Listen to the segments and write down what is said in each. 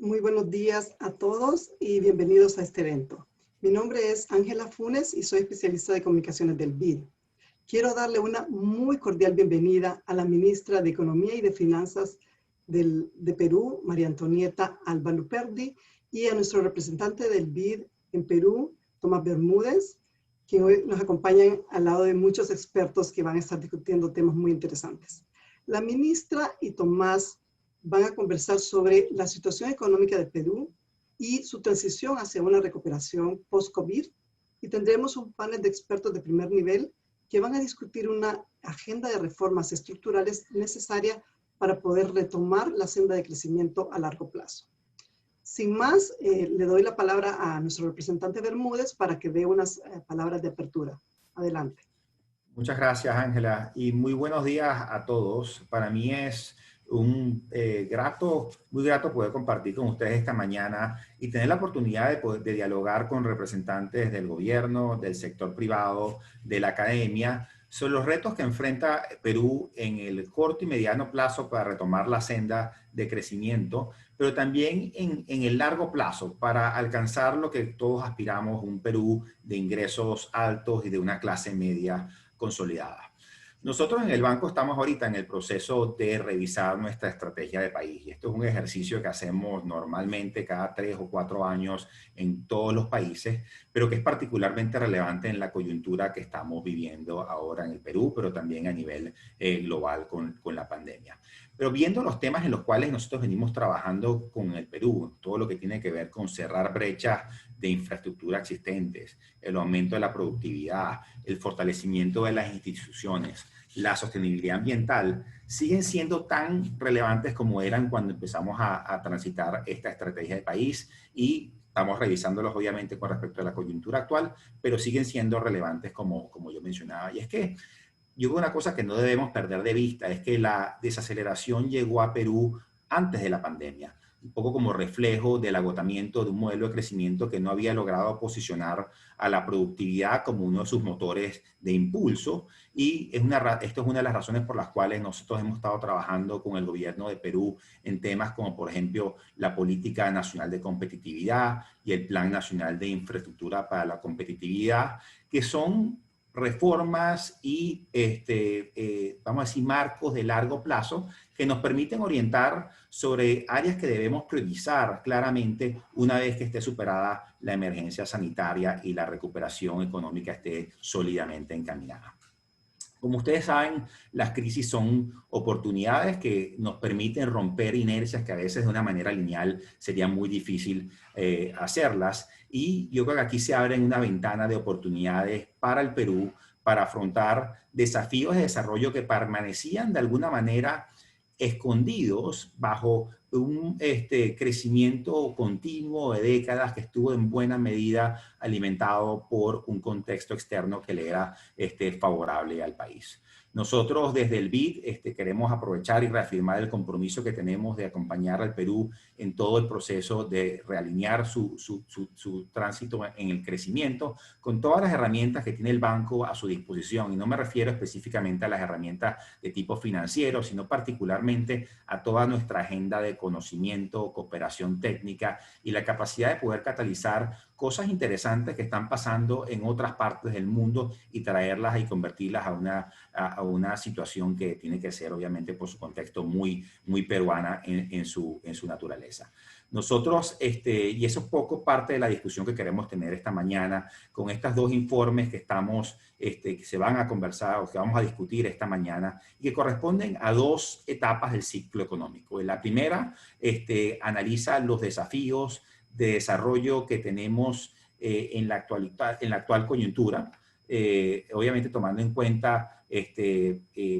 Muy buenos días a todos y bienvenidos a este evento. Mi nombre es Ángela Funes y soy especialista de comunicaciones del BID. Quiero darle una muy cordial bienvenida a la ministra de Economía y de Finanzas de Perú, María Antonieta Alba Luperdi, y a nuestro representante del BID en Perú, Tomás Bermúdez, que hoy nos acompañan al lado de muchos expertos que van a estar discutiendo temas muy interesantes. La ministra y Tomás van a conversar sobre la situación económica de Perú y su transición hacia una recuperación post-COVID, y tendremos un panel de expertos de primer nivel que van a discutir una agenda de reformas estructurales necesaria para poder retomar la senda de crecimiento a largo plazo. Sin más, le doy la palabra a nuestro representante Bermúdez para que dé unas palabras de apertura. Adelante. Muchas gracias, Ángela, y muy buenos días a todos. Para mí es muy grato poder compartir con ustedes esta mañana y tener la oportunidad de dialogar con representantes del gobierno, del sector privado, de la academia, sobre los retos que enfrenta Perú en el corto y mediano plazo para retomar la senda de crecimiento, pero también en el largo plazo para alcanzar lo que todos aspiramos, un Perú de ingresos altos y de una clase media consolidada. Nosotros en el banco estamos ahorita en el proceso de revisar nuestra estrategia de país, y esto es un ejercicio que hacemos normalmente cada 3 o 4 años en todos los países, pero que es particularmente relevante en la coyuntura que estamos viviendo ahora en el Perú, pero también a nivel global con la pandemia. Pero viendo los temas en los cuales nosotros venimos trabajando con el Perú, todo lo que tiene que ver con cerrar brechas de infraestructura existentes, el aumento de la productividad, el fortalecimiento de las instituciones, la sostenibilidad ambiental, siguen siendo tan relevantes como eran cuando empezamos a transitar esta estrategia de país, y estamos revisándolos obviamente con respecto a la coyuntura actual, pero siguen siendo relevantes como yo mencionaba. Y es que yo creo una cosa que no debemos perder de vista es que la desaceleración llegó a Perú antes de la pandemia, un poco como reflejo del agotamiento de un modelo de crecimiento que no había logrado posicionar a la productividad como uno de sus motores de impulso. Y esto es una de las razones por las cuales nosotros hemos estado trabajando con el gobierno de Perú en temas como, por ejemplo, la Política Nacional de Competitividad y el Plan Nacional de Infraestructura para la Competitividad, que son reformas y, vamos a decir, marcos de largo plazo que nos permiten orientar sobre áreas que debemos priorizar claramente una vez que esté superada la emergencia sanitaria y la recuperación económica esté sólidamente encaminada. Como ustedes saben, las crisis son oportunidades que nos permiten romper inercias que a veces de una manera lineal sería muy difícil hacerlas. Y yo creo que aquí se abre una ventana de oportunidades para el Perú para afrontar desafíos de desarrollo que permanecían de alguna manera escondidos bajo un crecimiento continuo de décadas que estuvo en buena medida alimentado por un contexto externo que le era favorable al país. Nosotros desde el BID queremos aprovechar y reafirmar el compromiso que tenemos de acompañar al Perú en todo el proceso de realinear su tránsito en el crecimiento con todas las herramientas que tiene el banco a su disposición. Y no me refiero específicamente a las herramientas de tipo financiero, sino particularmente a toda nuestra agenda de conocimiento, cooperación técnica y la capacidad de poder catalizar cosas interesantes que están pasando en otras partes del mundo y traerlas y convertirlas a una situación que tiene que ser, obviamente, por su contexto muy peruana en su naturaleza. Nosotros, y eso es poco parte de la discusión que queremos tener esta mañana con estos dos informes que que se van a conversar o que vamos a discutir esta mañana y que corresponden a dos etapas del ciclo económico. La primera analiza los desafíos de desarrollo que tenemos en la actual coyuntura, obviamente tomando en cuenta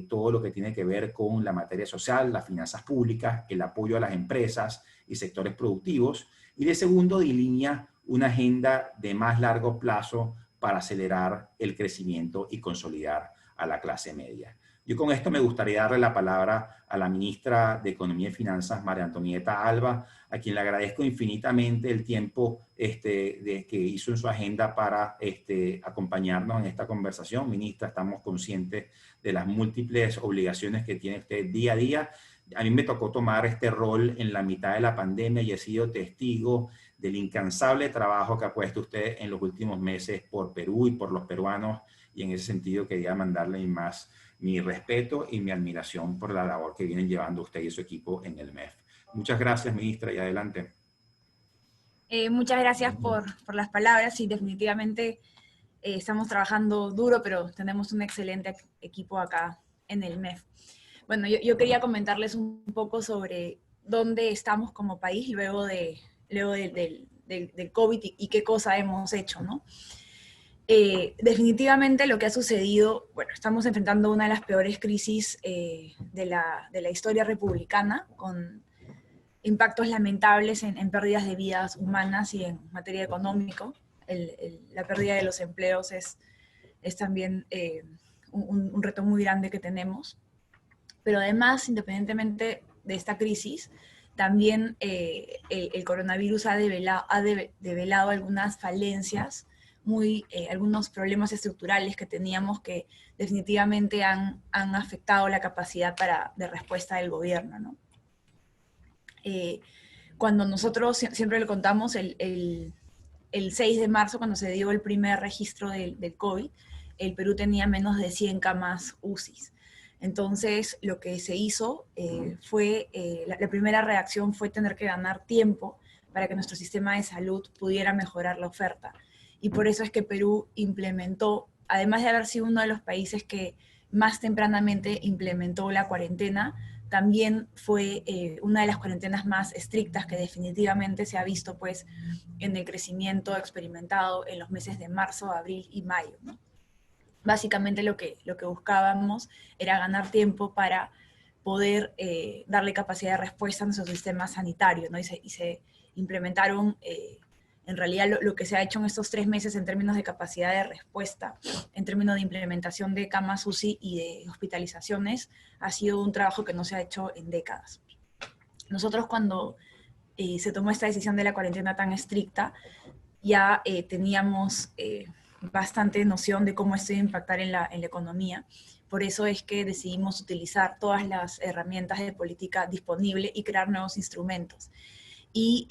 todo lo que tiene que ver con la materia social, las finanzas públicas, el apoyo a las empresas y sectores productivos. Y de segundo, delinea una agenda de más largo plazo para acelerar el crecimiento y consolidar a la clase media. Yo con esto me gustaría darle la palabra a la ministra de Economía y Finanzas, María Antonieta Alba, a quien le agradezco infinitamente el tiempo que hizo en su agenda para acompañarnos en esta conversación. Ministra, estamos conscientes de las múltiples obligaciones que tiene usted día a día, A mí me tocó tomar este rol en la mitad de la pandemia y he sido testigo del incansable trabajo que ha puesto usted en los últimos meses por Perú y por los peruanos, y en ese sentido quería mandarle mi respeto y mi admiración por la labor que vienen llevando usted y su equipo en el MEF. Muchas gracias, ministra, y adelante. Muchas gracias por las palabras y definitivamente estamos trabajando duro, pero tenemos un excelente equipo acá en el MEF. Bueno, yo quería comentarles un poco sobre dónde estamos como país luego del COVID y qué cosa hemos hecho, ¿no? Definitivamente lo que ha sucedido, bueno, estamos enfrentando una de las peores crisis de la historia republicana, con impactos lamentables en pérdidas de vidas humanas y en materia económica. La pérdida de los empleos es también un reto muy grande que tenemos. Pero además, independientemente de esta crisis, también el coronavirus ha develado algunas falencias, algunos problemas estructurales que teníamos que definitivamente han afectado la capacidad de respuesta del gobierno, ¿no? Cuando nosotros siempre le contamos, el 6 de marzo, cuando se dio el primer registro del COVID, el Perú tenía menos de 100 camas UCIs. Entonces, lo que se hizo fue, la primera reacción fue tener que ganar tiempo para que nuestro sistema de salud pudiera mejorar la oferta. Y por eso es que Perú implementó, además de haber sido uno de los países que más tempranamente implementó la cuarentena, también fue una de las cuarentenas más estrictas que definitivamente se ha visto pues, en el crecimiento experimentado en los meses de marzo, abril y mayo, ¿no? Básicamente lo que buscábamos era ganar tiempo para poder darle capacidad de respuesta a nuestro sistema sanitario, ¿no? Y se implementaron, en realidad lo que se ha hecho en estos 3 meses en términos de capacidad de respuesta, en términos de implementación de camas UCI y de hospitalizaciones, ha sido un trabajo que no se ha hecho en décadas. Nosotros cuando se tomó esta decisión de la cuarentena tan estricta, ya teníamos bastante noción de cómo esto iba a impactar en la economía. Por eso es que decidimos utilizar todas las herramientas de política disponibles y crear nuevos instrumentos. Y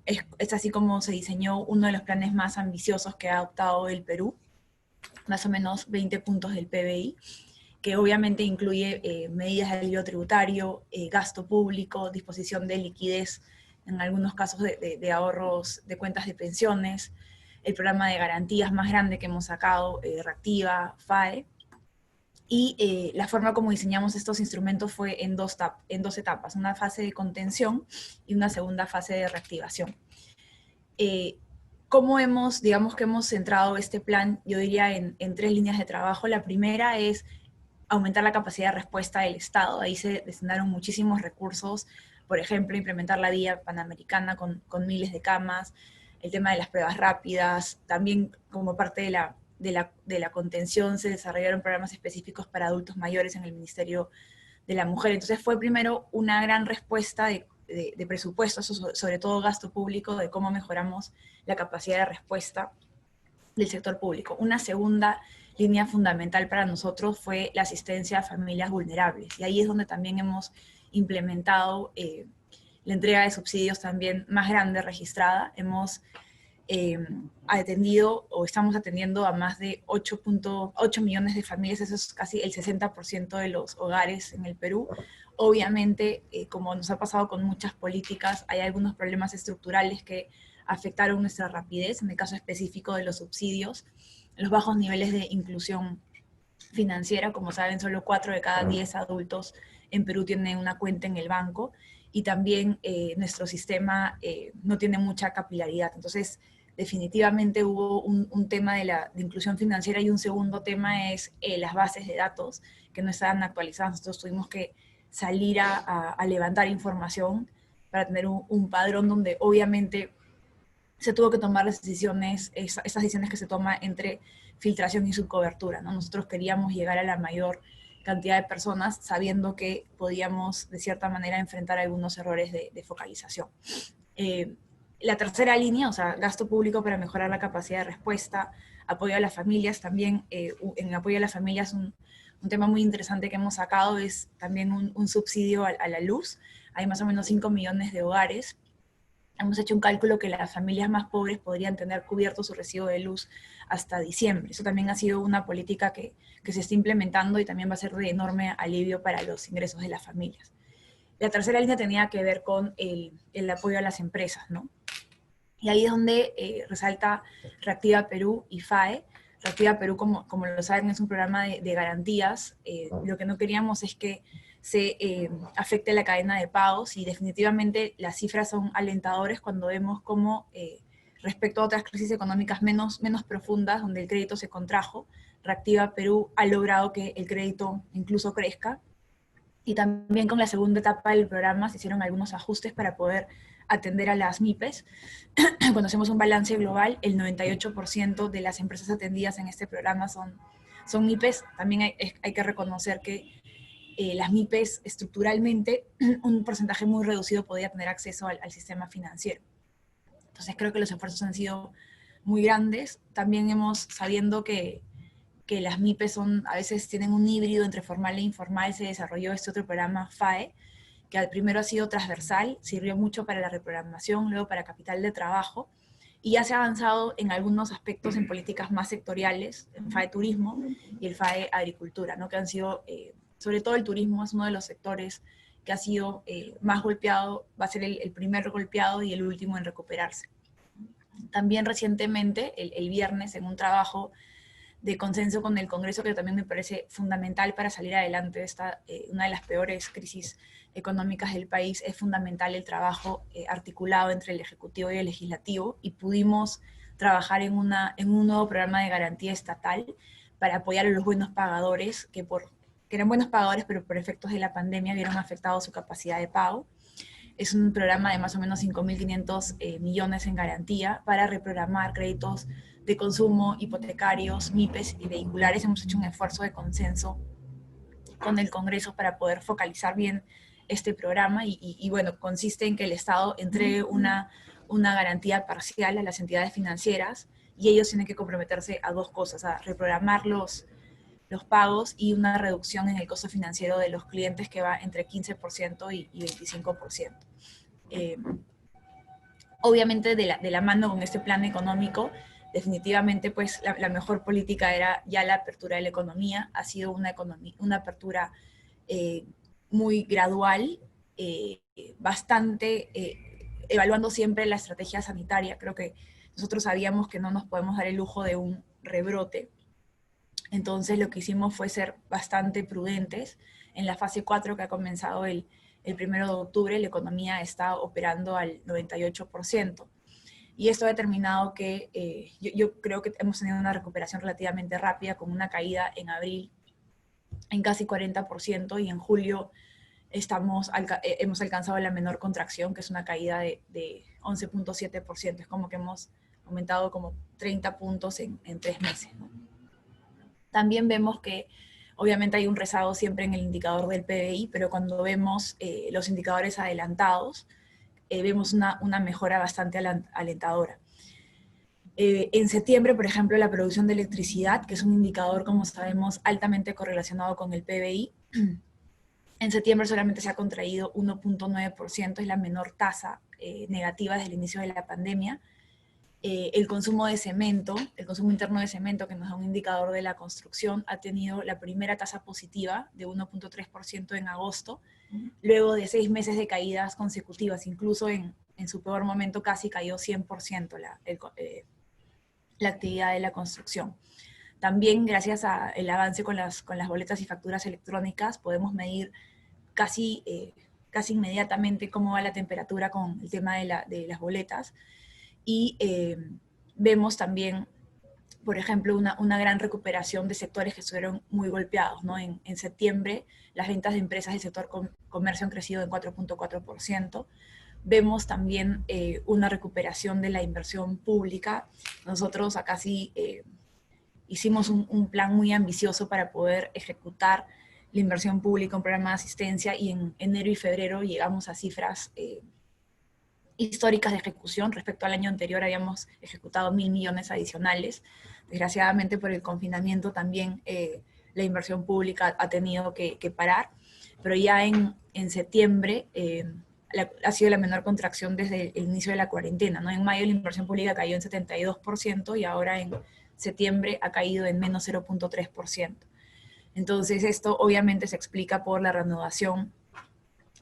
es así como se diseñó uno de los planes más ambiciosos que ha adoptado el Perú, más o menos 20 puntos del PBI, que obviamente incluye medidas de alivio tributario, gasto público, disposición de liquidez, en algunos casos de ahorros de cuentas de pensiones, el programa de garantías más grande que hemos sacado, Reactiva, FAE, y la forma como diseñamos estos instrumentos fue en dos etapas, una fase de contención y una segunda fase de reactivación. ¿Cómo hemos centrado este plan? Yo diría en 3 líneas de trabajo. La primera es aumentar la capacidad de respuesta del Estado. Ahí se destinaron muchísimos recursos, por ejemplo, implementar la Vía Panamericana con miles de camas, el tema de las pruebas rápidas, también como parte de la contención se desarrollaron programas específicos para adultos mayores en el Ministerio de la Mujer. Entonces fue primero una gran respuesta de presupuestos, sobre todo gasto público, de cómo mejoramos la capacidad de respuesta del sector público. Una segunda línea fundamental para nosotros fue la asistencia a familias vulnerables, y ahí es donde también hemos implementado la entrega de subsidios también más grande registrada. Hemos atendido o estamos atendiendo a más de 8.8 millones de familias, eso es casi el 60% de los hogares en el Perú. Obviamente, como nos ha pasado con muchas políticas, hay algunos problemas estructurales que afectaron nuestra rapidez, en el caso específico de los subsidios, los bajos niveles de inclusión financiera. Como saben, solo 4 de cada 10 adultos en Perú tienen una cuenta en el banco, y también nuestro sistema no tiene mucha capilaridad. Entonces, definitivamente hubo un tema de inclusión financiera, y un segundo tema es las bases de datos que no estaban actualizadas. Nosotros tuvimos que salir a levantar información para tener un padrón donde obviamente se tuvo que tomar las decisiones, esas decisiones que se toman entre filtración y subcobertura, ¿no? Nosotros queríamos llegar a la mayor cantidad de personas sabiendo que podíamos de cierta manera enfrentar algunos errores de focalización. La tercera línea, o sea, gasto público para mejorar la capacidad de respuesta, apoyo a las familias también. En apoyo a las familias, Un tema muy interesante que hemos sacado es también un subsidio a la luz. Hay más o menos 5 millones de hogares. Hemos hecho un cálculo que las familias más pobres podrían tener cubierto su recibo de luz hasta diciembre. Eso también ha sido una política que se está implementando y también va a ser de enorme alivio para los ingresos de las familias. La tercera línea tenía que ver con el apoyo a las empresas, ¿no? Y ahí es donde resalta Reactiva Perú y FAE. Reactiva Perú, como lo saben, es un programa de garantías. Lo que no queríamos es que se afecte la cadena de pagos, y definitivamente las cifras son alentadoras cuando vemos cómo respecto a otras crisis económicas menos profundas, donde el crédito se contrajo, Reactiva Perú ha logrado que el crédito incluso crezca. Y también con la segunda etapa del programa se hicieron algunos ajustes para poder atender a las MIPES. Cuando hacemos un balance global, el 98% de las empresas atendidas en este programa son MIPES. También hay que reconocer que las MIPES estructuralmente, un porcentaje muy reducido podía tener acceso al sistema financiero. Entonces creo que los esfuerzos han sido muy grandes. También sabiendo que las MIPES a veces tienen un híbrido entre formal e informal, se desarrolló este otro programa FAE, que al primero ha sido transversal, sirvió mucho para la reprogramación, luego para capital de trabajo, y ya se ha avanzado en algunos aspectos en políticas más sectoriales, el FAE Turismo y el FAE Agricultura, ¿no? Que han sido, sobre todo el turismo es uno de los sectores que ha sido más golpeado, va a ser el primer golpeado y el último en recuperarse. También recientemente, el viernes, en un trabajo de consenso con el Congreso, que también me parece fundamental para salir adelante de una de las peores crisis económicas del país, es fundamental el trabajo articulado entre el Ejecutivo y el Legislativo, y pudimos trabajar en un nuevo programa de garantía estatal para apoyar a los buenos pagadores, que eran buenos pagadores, pero por efectos de la pandemia vieron afectado su capacidad de pago. Es un programa de más o menos 5.500 millones en garantía para reprogramar créditos de consumo, hipotecarios, MIPES y vehiculares. Hemos hecho un esfuerzo de consenso con el Congreso para poder focalizar bien este programa y bueno, consiste en que el Estado entregue una garantía parcial a las entidades financieras, y ellos tienen que comprometerse a dos cosas: a reprogramar los pagos y una reducción en el costo financiero de los clientes que va entre 15% y 25%. Obviamente de la mano con este plan económico, definitivamente pues la mejor política era ya la apertura de la economía. Ha sido una apertura muy gradual, bastante evaluando siempre la estrategia sanitaria. Creo que nosotros sabíamos que no nos podemos dar el lujo de un rebrote. Entonces lo que hicimos fue ser bastante prudentes. En la fase 4, que ha comenzado el 1 de octubre, la economía está operando al 98%. Y esto ha determinado que yo creo que hemos tenido una recuperación relativamente rápida, con una caída en abril en casi 40%, y en julio hemos alcanzado la menor contracción, que es una caída de 11.7%. Es como que hemos aumentado como 30 puntos en 3 meses, ¿no? También vemos que obviamente hay un rezago siempre en el indicador del PBI, pero cuando vemos los indicadores adelantados, vemos una mejora bastante alentadora. En septiembre, por ejemplo, la producción de electricidad, que es un indicador, como sabemos, altamente correlacionado con el PBI, en septiembre solamente se ha contraído 1.9%, es la menor tasa negativa desde el inicio de la pandemia. El consumo de cemento, el consumo interno de cemento, que nos da un indicador de la construcción, ha tenido la primera tasa positiva de 1.3% en agosto, luego de 6 meses de caídas consecutivas. Incluso en su peor momento casi cayó 100% la actividad de la construcción. También gracias al avance con las boletas y facturas electrónicas podemos medir casi inmediatamente cómo va la temperatura con el tema de las boletas. Y vemos también, por ejemplo, una gran recuperación de sectores que estuvieron muy golpeados, ¿no? En septiembre, las ventas de empresas del sector comercio han crecido en 4.4%. Vemos también una recuperación de la inversión pública. Nosotros acá sí hicimos un plan muy ambicioso para poder ejecutar la inversión pública, un programa de asistencia, y en enero y febrero llegamos a cifras históricas de ejecución. Respecto al año anterior habíamos ejecutado 1.000 millones adicionales. Desgraciadamente por el confinamiento también la inversión pública ha tenido que parar, pero ya en septiembre ha sido la menor contracción desde el inicio de la cuarentena, ¿no? En mayo la inversión pública cayó en 72% y ahora en septiembre ha caído en menos 0.3%. Entonces esto obviamente se explica por la reanudación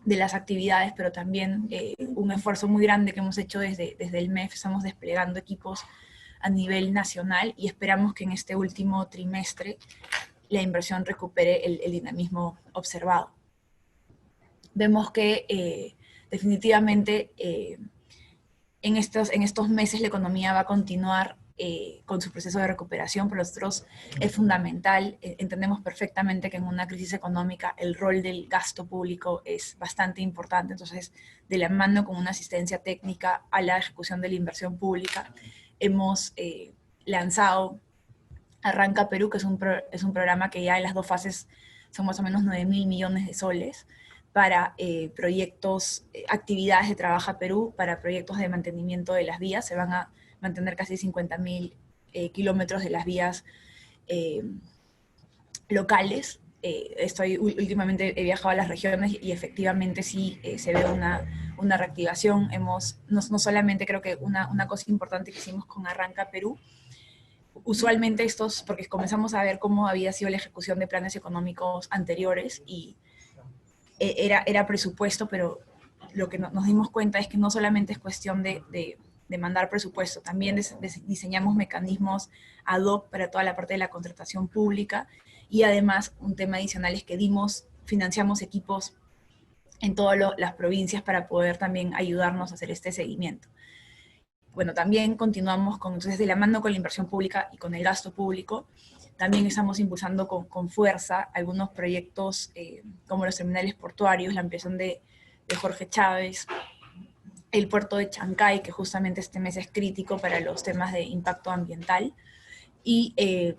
de las actividades, pero también un esfuerzo muy grande que hemos hecho desde el MEF. Estamos desplegando equipos a nivel nacional y esperamos que en este último trimestre la inversión recupere el dinamismo observado. Vemos que definitivamente en estos meses la economía va a continuar con su proceso de recuperación. Para nosotros es fundamental, entendemos perfectamente que en una crisis económica el rol del gasto público es bastante importante, entonces de la mano con una asistencia técnica a la ejecución de la inversión pública, hemos lanzado Arranca Perú, que es un programa que ya en las 2 fases son más o menos 9.000 millones de soles, para proyectos, actividades de Trabaja Perú, para proyectos de mantenimiento de las vías. Se van a mantener casi 50.000 kilómetros de las vías locales. Últimamente he viajado a las regiones y efectivamente sí se ve una reactivación. No solamente creo que una cosa importante que hicimos con Arranca Perú, usualmente porque comenzamos a ver cómo había sido la ejecución de planes económicos anteriores y era presupuesto, pero lo que nos dimos cuenta es que no solamente es cuestión de mandar presupuesto, también diseñamos mecanismos ad hoc para toda la parte de la contratación pública y además un tema adicional es que financiamos equipos en todas las provincias para poder también ayudarnos a hacer este seguimiento. Bueno, también continuamos entonces de la mano con la inversión pública y con el gasto público. También estamos impulsando con fuerza algunos proyectos como los terminales portuarios, la ampliación de Jorge Chávez, el puerto de Chancay, que justamente este mes es crítico para los temas de impacto ambiental, y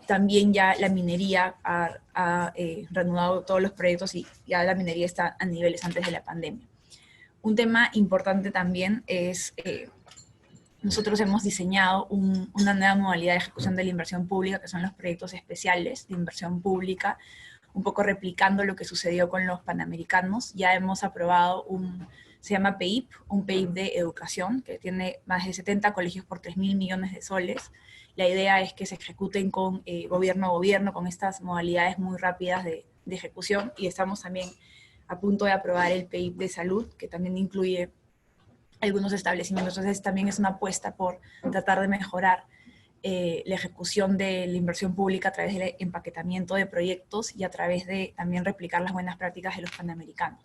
también ya la minería ha reanudado todos los proyectos y ya la minería está a niveles antes de la pandemia. Un tema importante también es... nosotros hemos diseñado una nueva modalidad de ejecución de la inversión pública, que son los proyectos especiales de inversión pública, un poco replicando lo que sucedió con los panamericanos. Ya hemos aprobado se llama PEIP, un PEIP de educación, que tiene más de 70 colegios por 3.000 millones de soles. La idea es que se ejecuten con gobierno a gobierno, con estas modalidades muy rápidas de ejecución, y estamos también a punto de aprobar el PEIP de salud, que también incluye algunos establecimientos. Entonces también es una apuesta por tratar de mejorar la ejecución de la inversión pública a través del empaquetamiento de proyectos y a través de también replicar las buenas prácticas de los panamericanos.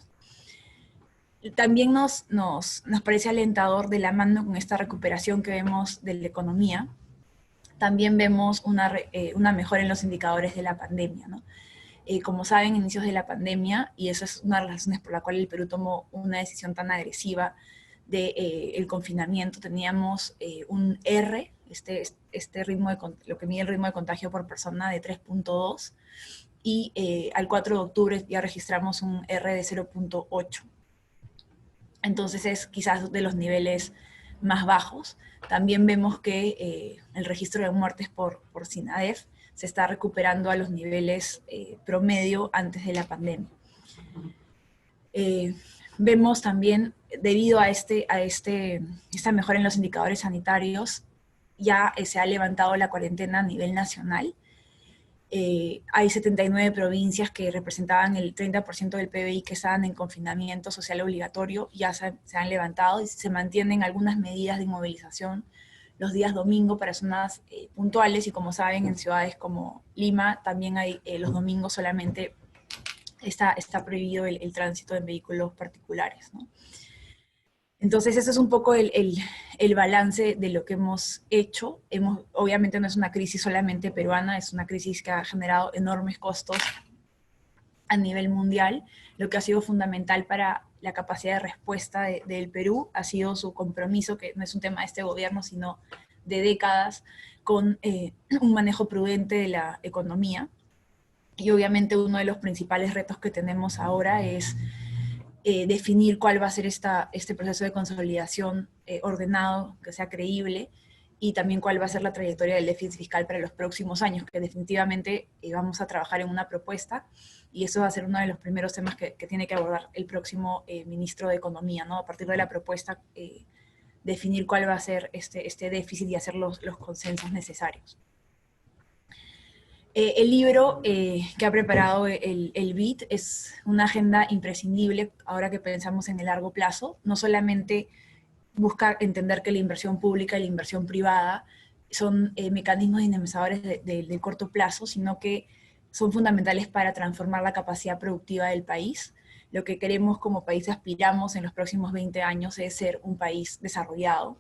También nos parece alentador de la mano con esta recuperación que vemos de la economía. También vemos una mejora en los indicadores de la pandemia, ¿no? Como saben, inicios de la pandemia, y eso es una de las razones por la cual el Perú tomó una decisión tan agresiva del confinamiento, teníamos un R, este ritmo lo que mide el ritmo de contagio por persona de 3.2, y al 4 de octubre ya registramos un R de 0.8. Entonces es quizás de los niveles más bajos. También vemos que el registro de muertes por SINADEF se está recuperando a los niveles promedio antes de la pandemia. Vemos también, debido a esta mejora en los indicadores sanitarios, ya se ha levantado la cuarentena a nivel nacional. Hay 79 provincias que representaban el 30% del PBI que estaban en confinamiento social obligatorio, ya se han levantado y se mantienen algunas medidas de inmovilización los días domingo para zonas puntuales, y como saben, en ciudades como Lima también hay los domingos solamente está prohibido el tránsito en vehículos particulares, ¿no? Entonces, eso es un poco el balance de lo que hemos hecho. Obviamente no es una crisis solamente peruana, es una crisis que ha generado enormes costos a nivel mundial. Lo que ha sido fundamental para la capacidad de respuesta del Perú ha sido su compromiso, que no es un tema de este gobierno, sino de décadas, con un manejo prudente de la economía. Y obviamente uno de los principales retos que tenemos ahora es definir cuál va a ser este proceso de consolidación ordenado, que sea creíble, y también cuál va a ser la trayectoria del déficit fiscal para los próximos años, que definitivamente vamos a trabajar en una propuesta, y eso va a ser uno de los primeros temas que tiene que abordar el próximo ministro de Economía, ¿no? A partir de la propuesta, definir cuál va a ser este déficit y hacer los consensos necesarios. El libro que ha preparado el BID es una agenda imprescindible ahora que pensamos en el largo plazo. No solamente busca entender que la inversión pública y la inversión privada son mecanismos dinamizadores del corto plazo, sino que son fundamentales para transformar la capacidad productiva del país. Lo que queremos como país, aspiramos en los próximos 20 años, es ser un país desarrollado,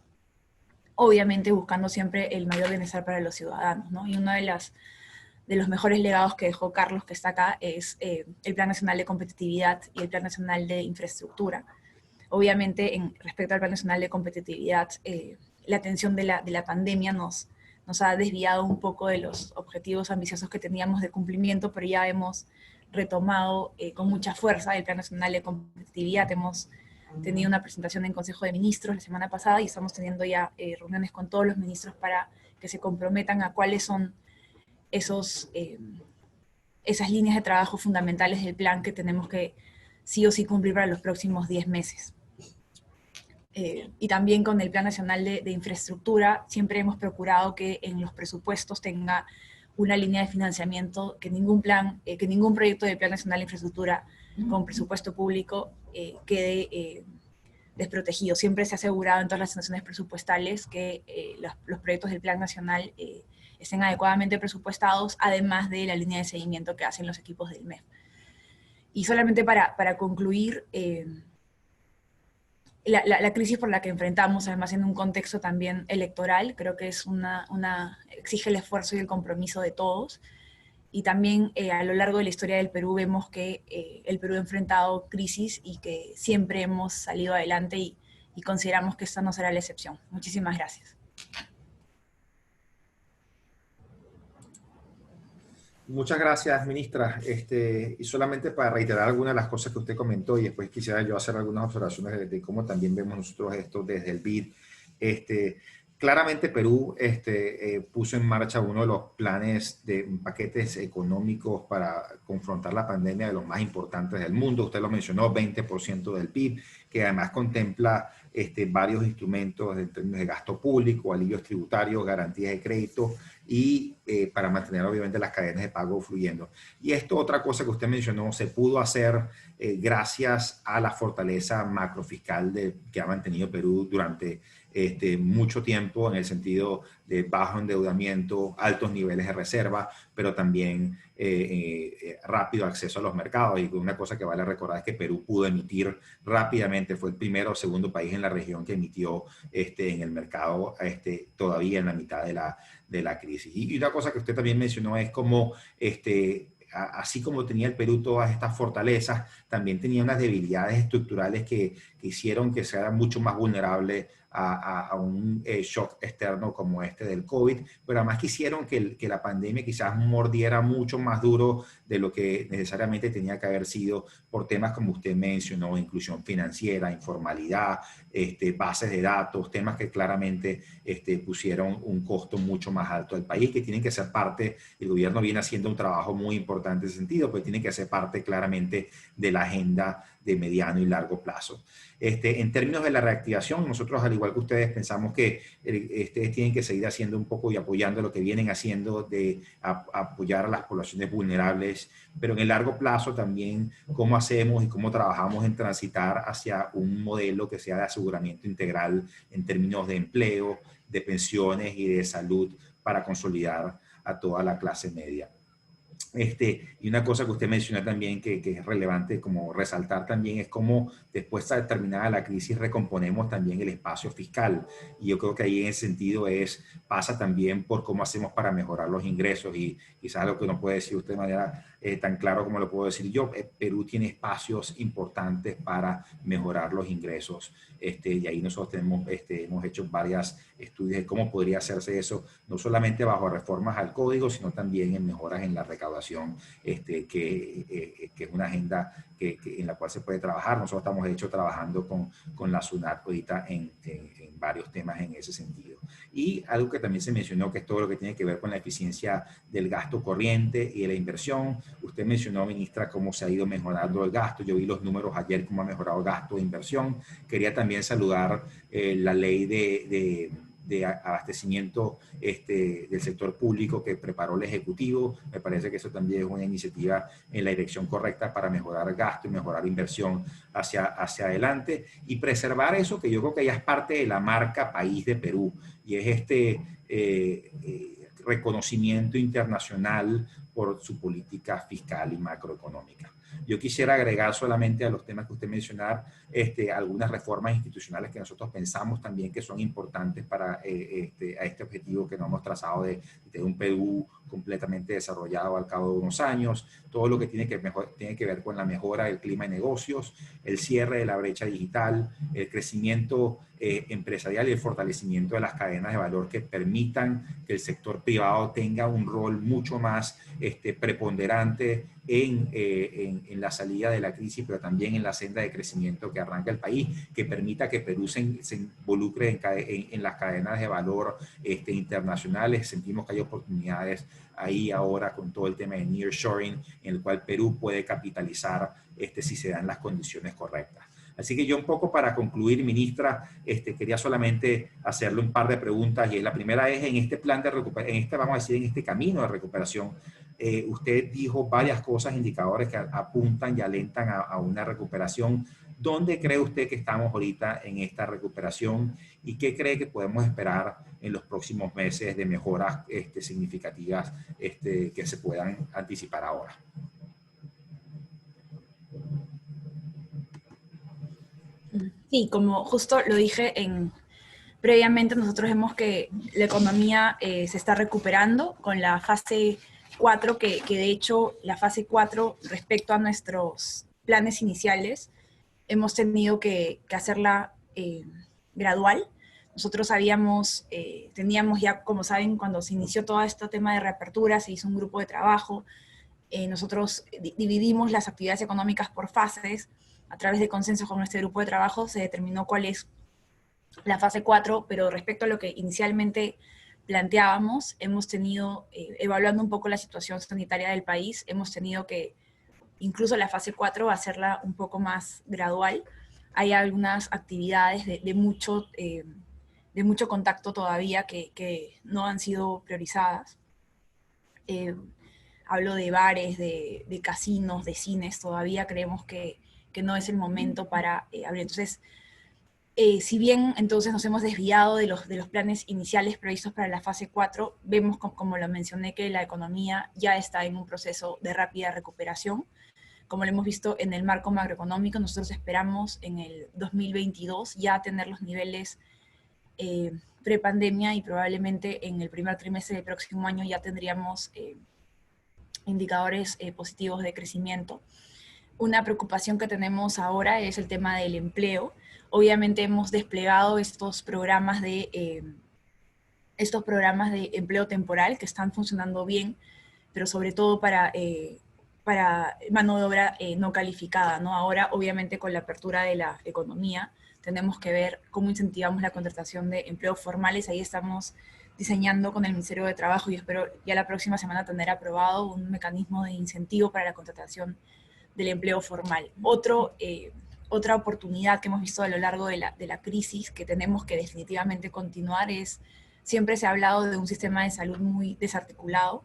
obviamente buscando siempre el mayor bienestar para los ciudadanos, ¿no? Y uno de los mejores legados que dejó Carlos, que está acá, es el Plan Nacional de Competitividad y el Plan Nacional de Infraestructura. Obviamente, respecto al Plan Nacional de Competitividad, la atención de la pandemia nos ha desviado un poco de los objetivos ambiciosos que teníamos de cumplimiento, pero ya hemos retomado con mucha fuerza el Plan Nacional de Competitividad. Hemos tenido una presentación en Consejo de Ministros la semana pasada y estamos teniendo ya reuniones con todos los ministros para que se comprometan a cuáles son esas líneas de trabajo fundamentales del plan que tenemos que sí o sí cumplir para los próximos 10 meses. Y también con el Plan Nacional de Infraestructura, siempre hemos procurado que en los presupuestos tenga una línea de financiamiento, que ningún proyecto del Plan Nacional de Infraestructura con presupuesto público quede desprotegido. Siempre se ha asegurado en todas las asignaciones presupuestales que los proyectos del Plan Nacional estén adecuadamente presupuestados, además de la línea de seguimiento que hacen los equipos del MEF. Y solamente para concluir, la crisis por la que enfrentamos, además en un contexto también electoral, creo que es exige el esfuerzo y el compromiso de todos. Y también a lo largo de la historia del Perú vemos que el Perú ha enfrentado crisis y que siempre hemos salido adelante y consideramos que esta no será la excepción. Muchísimas gracias. Muchas gracias, ministra. Y solamente para reiterar algunas de las cosas que usted comentó, y después quisiera yo hacer algunas observaciones de cómo también vemos nosotros esto desde el BID. Claramente Perú puso en marcha uno de los planes de paquetes económicos para confrontar la pandemia de los más importantes del mundo. Usted lo mencionó, 20% del PIB, que además contempla varios instrumentos en términos de gasto público, alivios tributarios, garantías de crédito y para mantener obviamente las cadenas de pago fluyendo. Y esto, otra cosa que usted mencionó, se pudo hacer gracias a la fortaleza macrofiscal que ha mantenido Perú durante mucho tiempo, en el sentido de bajo endeudamiento, altos niveles de reserva, pero también rápido acceso a los mercados. Y una cosa que vale recordar es que Perú pudo emitir rápidamente, fue el primero o segundo país en la región que emitió en el mercado todavía en la mitad de la crisis. Y una cosa que usted también mencionó es como así como tenía el Perú todas estas fortalezas, también tenía unas debilidades estructurales que hicieron que sea mucho más vulnerable a un shock externo como este del COVID, pero además que hicieron que la pandemia quizás mordiera mucho más duro de lo que necesariamente tenía que haber sido por temas como usted mencionó, inclusión financiera, informalidad, bases de datos, temas que claramente pusieron un costo mucho más alto al país, que tienen que ser parte, el gobierno viene haciendo un trabajo muy importante en ese sentido, pues tiene que ser parte claramente de la agenda de mediano y largo plazo. En términos de la reactivación, nosotros, al igual que ustedes, pensamos que tienen que seguir haciendo un poco y apoyando lo que vienen haciendo de apoyar a las poblaciones vulnerables, pero en el largo plazo también cómo hacemos y cómo trabajamos en transitar hacia un modelo que sea de aseguramiento integral en términos de empleo, de pensiones y de salud para consolidar a toda la clase media. Y una cosa que usted menciona también que es relevante como resaltar también es cómo después de terminada la crisis recomponemos también el espacio fiscal, y yo creo que ahí en ese sentido pasa también por cómo hacemos para mejorar los ingresos, y quizás lo que no puede decir usted de manera tan claro como lo puedo decir yo. Perú tiene espacios importantes para mejorar los ingresos, y ahí nosotros hemos hecho varios estudios de cómo podría hacerse eso, no solamente bajo reformas al código, sino también en mejoras en la recaudación, que es una agenda en la cual se puede trabajar. Nosotros estamos de hecho trabajando con la SUNAT ahorita en varios temas en ese sentido. Y algo que también se mencionó, que es todo lo que tiene que ver con la eficiencia del gasto corriente y de la inversión. Usted mencionó, ministra, cómo se ha ido mejorando el gasto. Yo vi los números ayer, cómo ha mejorado el gasto de inversión. Quería también saludar la ley de abastecimiento del sector público que preparó el Ejecutivo. Me parece que eso también es una iniciativa en la dirección correcta para mejorar gasto y mejorar inversión hacia adelante y preservar eso que yo creo que ya es parte de la marca país de Perú, y es reconocimiento internacional por su política fiscal y macroeconómica. Yo quisiera agregar solamente a los temas que usted mencionaba algunas reformas institucionales que nosotros pensamos también que son importantes para a este objetivo que nos hemos trazado de un Perú completamente desarrollado al cabo de unos años, todo lo que tiene que ver con la mejora del clima de negocios, el cierre de la brecha digital, el crecimiento empresarial y el fortalecimiento de las cadenas de valor que permitan que el sector privado tenga un rol mucho más preponderante en la salida de la crisis, pero también en la senda de crecimiento que arranca el país, que permita que Perú se involucre en las cadenas de valor internacionales. Sentimos que hay oportunidades ahí ahora con todo el tema de nearshoring, en el cual Perú puede capitalizar si se dan las condiciones correctas. Así que yo un poco para concluir, ministra, quería solamente hacerle un par de preguntas, y la primera es en este plan de recuperación, vamos a decir, en este camino de recuperación, usted dijo varias cosas, indicadores que apuntan y alentan a una recuperación. ¿Dónde cree usted que estamos ahorita en esta recuperación y qué cree que podemos esperar en los próximos meses de mejoras significativas que se puedan anticipar ahora? Sí, como justo lo dije previamente, nosotros vemos que la economía se está recuperando con la fase 4, que de hecho la fase 4 respecto a nuestros planes iniciales hemos tenido que hacerla gradual. Nosotros teníamos ya, como saben, cuando se inició todo este tema de reapertura, se hizo un grupo de trabajo. Nosotros dividimos las actividades económicas por fases. A través de consenso con este grupo de trabajo se determinó cuál es la fase 4, pero respecto a lo que inicialmente planteábamos, hemos tenido, evaluando un poco la situación sanitaria del país, hemos tenido que incluso la fase 4 hacerla un poco más gradual. Hay algunas actividades de mucho contacto todavía que no han sido priorizadas. Hablo de bares, de casinos, de cines, todavía creemos que no es el momento para abrir. Entonces, si bien entonces nos hemos desviado de los planes iniciales previstos para la fase 4, vemos, como lo mencioné, que la economía ya está en un proceso de rápida recuperación. Como lo hemos visto en el marco macroeconómico, nosotros esperamos en el 2022 ya tener los niveles prepandemia, y probablemente en el primer trimestre del próximo año ya tendríamos indicadores positivos de crecimiento. Una preocupación que tenemos ahora es el tema del empleo. Obviamente hemos desplegado estos programas de empleo temporal que están funcionando bien, pero sobre todo para mano de obra no calificada, ¿no? Ahora, obviamente, con la apertura de la economía, tenemos que ver cómo incentivamos la contratación de empleos formales. Ahí estamos diseñando con el Ministerio de Trabajo, y espero ya la próxima semana tener aprobado un mecanismo de incentivo para la contratación del empleo formal. Otra oportunidad que hemos visto a lo largo de la crisis, que tenemos que definitivamente continuar, es, siempre se ha hablado de un sistema de salud muy desarticulado,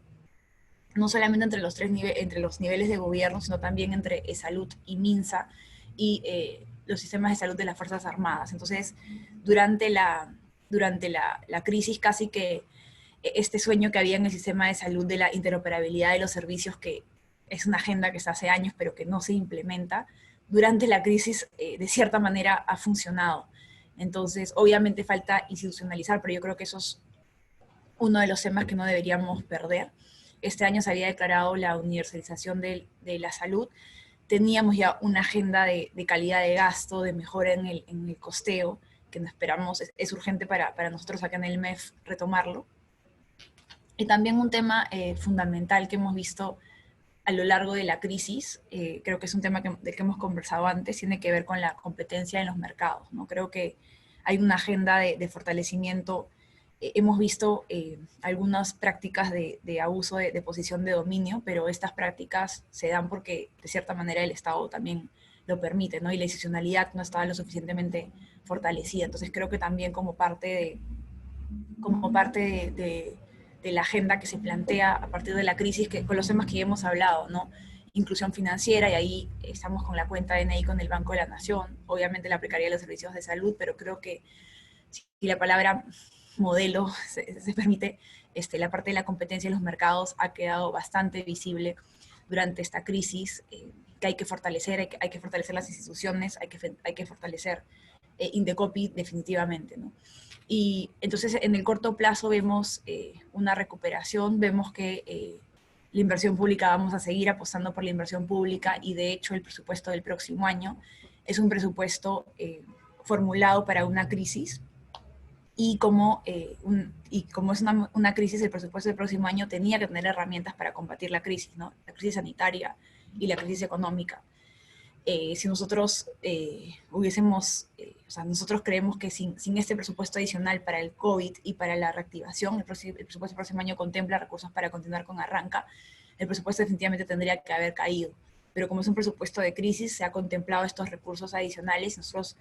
no solamente entre los niveles de gobierno, sino también entre Salud y MINSA y los sistemas de salud de las Fuerzas Armadas. Entonces, durante la crisis, casi que este sueño que había en el sistema de salud de la interoperabilidad de los servicios, que es una agenda que está hace años, pero que no se implementa, durante la crisis, de cierta manera, ha funcionado. Entonces, obviamente falta institucionalizar, pero yo creo que eso es uno de los temas que no deberíamos perder. Este año se había declarado la universalización de la salud. Teníamos ya una agenda de calidad de gasto, de mejora en el costeo, que no esperamos, es urgente para nosotros acá en el MEF retomarlo. Y también un tema fundamental que hemos visto a lo largo de la crisis, creo que es un tema del que hemos conversado antes, tiene que ver con la competencia en los mercados, ¿no? Creo que hay una agenda de fortalecimiento. Hemos visto algunas prácticas de abuso de posición de dominio, pero estas prácticas se dan porque de cierta manera el Estado también lo permite, ¿no? Y la institucionalidad no estaba lo suficientemente fortalecida. Entonces creo que también como parte de la agenda que se plantea a partir de la crisis, que, con los temas que ya hemos hablado, ¿no? Inclusión financiera, y ahí estamos con la cuenta de DNI con el Banco de la Nación, obviamente la precariedad de los servicios de salud, pero creo que si la palabra modelo se permite, la parte de la competencia en los mercados ha quedado bastante visible durante esta crisis, que hay que fortalecer, hay que fortalecer las instituciones, hay que fortalecer Indecopi definitivamente, ¿no? Y entonces en el corto plazo vemos una recuperación, vemos que la inversión pública, vamos a seguir apostando por la inversión pública, y de hecho el presupuesto del próximo año es un presupuesto formulado para una crisis, y como es una crisis, el presupuesto del próximo año tenía que tener herramientas para combatir la crisis, ¿no? La crisis sanitaria y la crisis económica. Si nosotros nosotros creemos que sin este presupuesto adicional para el COVID y para la reactivación, el presupuesto del próximo año contempla recursos para continuar con Arranca, el presupuesto definitivamente tendría que haber caído. Pero como es un presupuesto de crisis, se ha contemplado estos recursos adicionales. Nosotros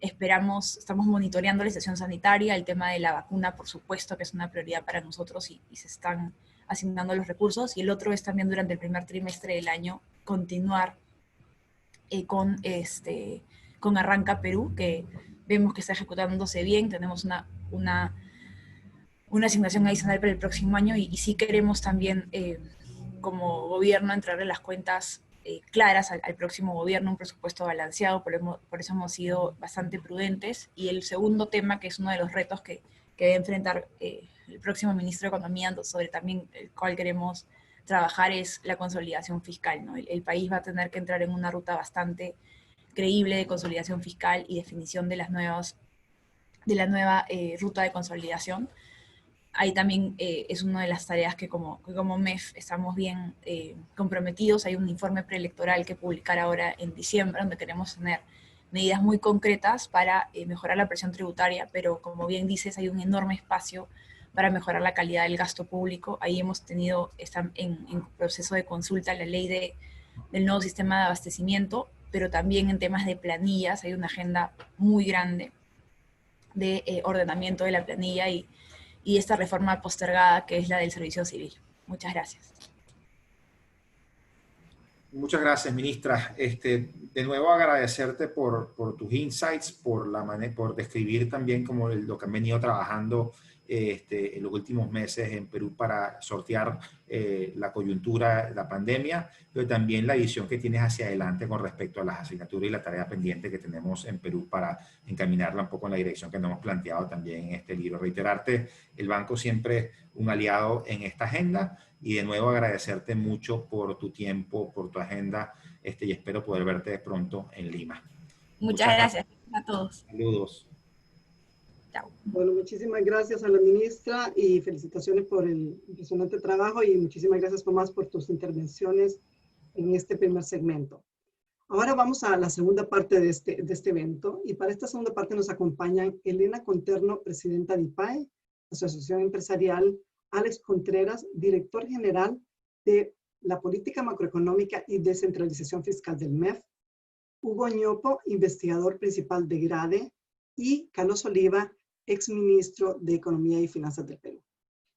estamos monitoreando la situación sanitaria, el tema de la vacuna, por supuesto que es una prioridad para nosotros, y se están asignando los recursos. Y el otro es también durante el primer trimestre del año continuar con Arranca Perú, que vemos que está ejecutándose bien. Tenemos una asignación adicional para el próximo año, y sí queremos también como gobierno entregarle las cuentas claras al próximo gobierno, un presupuesto balanceado. Por eso hemos sido bastante prudentes. Y el segundo tema, que es uno de los retos que debe enfrentar el próximo ministro de Economía, sobre también el cual queremos trabajar, es la consolidación fiscal, ¿no? El país va a tener que entrar en una ruta bastante creíble de consolidación fiscal y definición de la nueva ruta de consolidación. Ahí también es una de las tareas que como MEF estamos bien comprometidos. Hay un informe preelectoral que publicar ahora en diciembre, donde queremos tener medidas muy concretas para mejorar la presión tributaria, pero como bien dices, hay un enorme espacio para mejorar la calidad del gasto público. Ahí está en proceso de consulta la ley del nuevo sistema de abastecimiento, pero también en temas de planillas hay una agenda muy grande de ordenamiento de la planilla, y esta reforma postergada, que es la del servicio civil. Muchas gracias. Muchas gracias, ministra. De nuevo agradecerte por tus insights, por describir también como lo que han venido trabajando en los últimos meses en Perú para sortear la coyuntura, la pandemia, pero también la visión que tienes hacia adelante con respecto a las asignaturas y la tarea pendiente que tenemos en Perú para encaminarla un poco en la dirección que nos hemos planteado también en este libro. Reiterarte, el banco siempre un aliado en esta agenda, y de nuevo agradecerte mucho por tu tiempo, por tu agenda, y espero poder verte pronto en Lima. Muchas gracias a todos. Saludos. Chao. Bueno, muchísimas gracias a la ministra y felicitaciones por el impresionante trabajo, y muchísimas gracias, Tomás, por tus intervenciones en este primer segmento. Ahora vamos a la segunda parte de este evento, y para esta segunda parte nos acompañan Elena Conterno, presidenta de IPAE, Asociación Empresarial; Alex Contreras, director general de la Política Macroeconómica y Descentralización Fiscal del MEF; Hugo Ñopo, investigador principal de GRADE; y Carlos Oliva, exministro de Economía y Finanzas del Perú.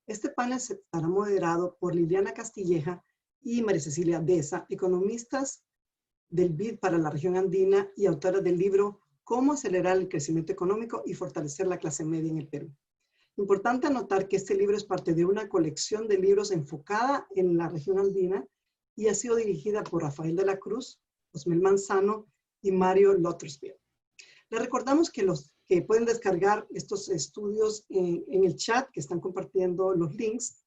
Este panel estará moderado por Liliana Castilleja y María Cecilia Deza, economistas del BID para la región andina y autoras del libro Cómo acelerar el crecimiento económico y fortalecer la clase media en el Perú. Importante anotar que este libro es parte de una colección de libros enfocada en la región andina, y ha sido dirigida por Rafael de la Cruz, Osmel Manzano y Mario Lottersfield. Les recordamos que pueden descargar estos estudios en el chat, que están compartiendo los links.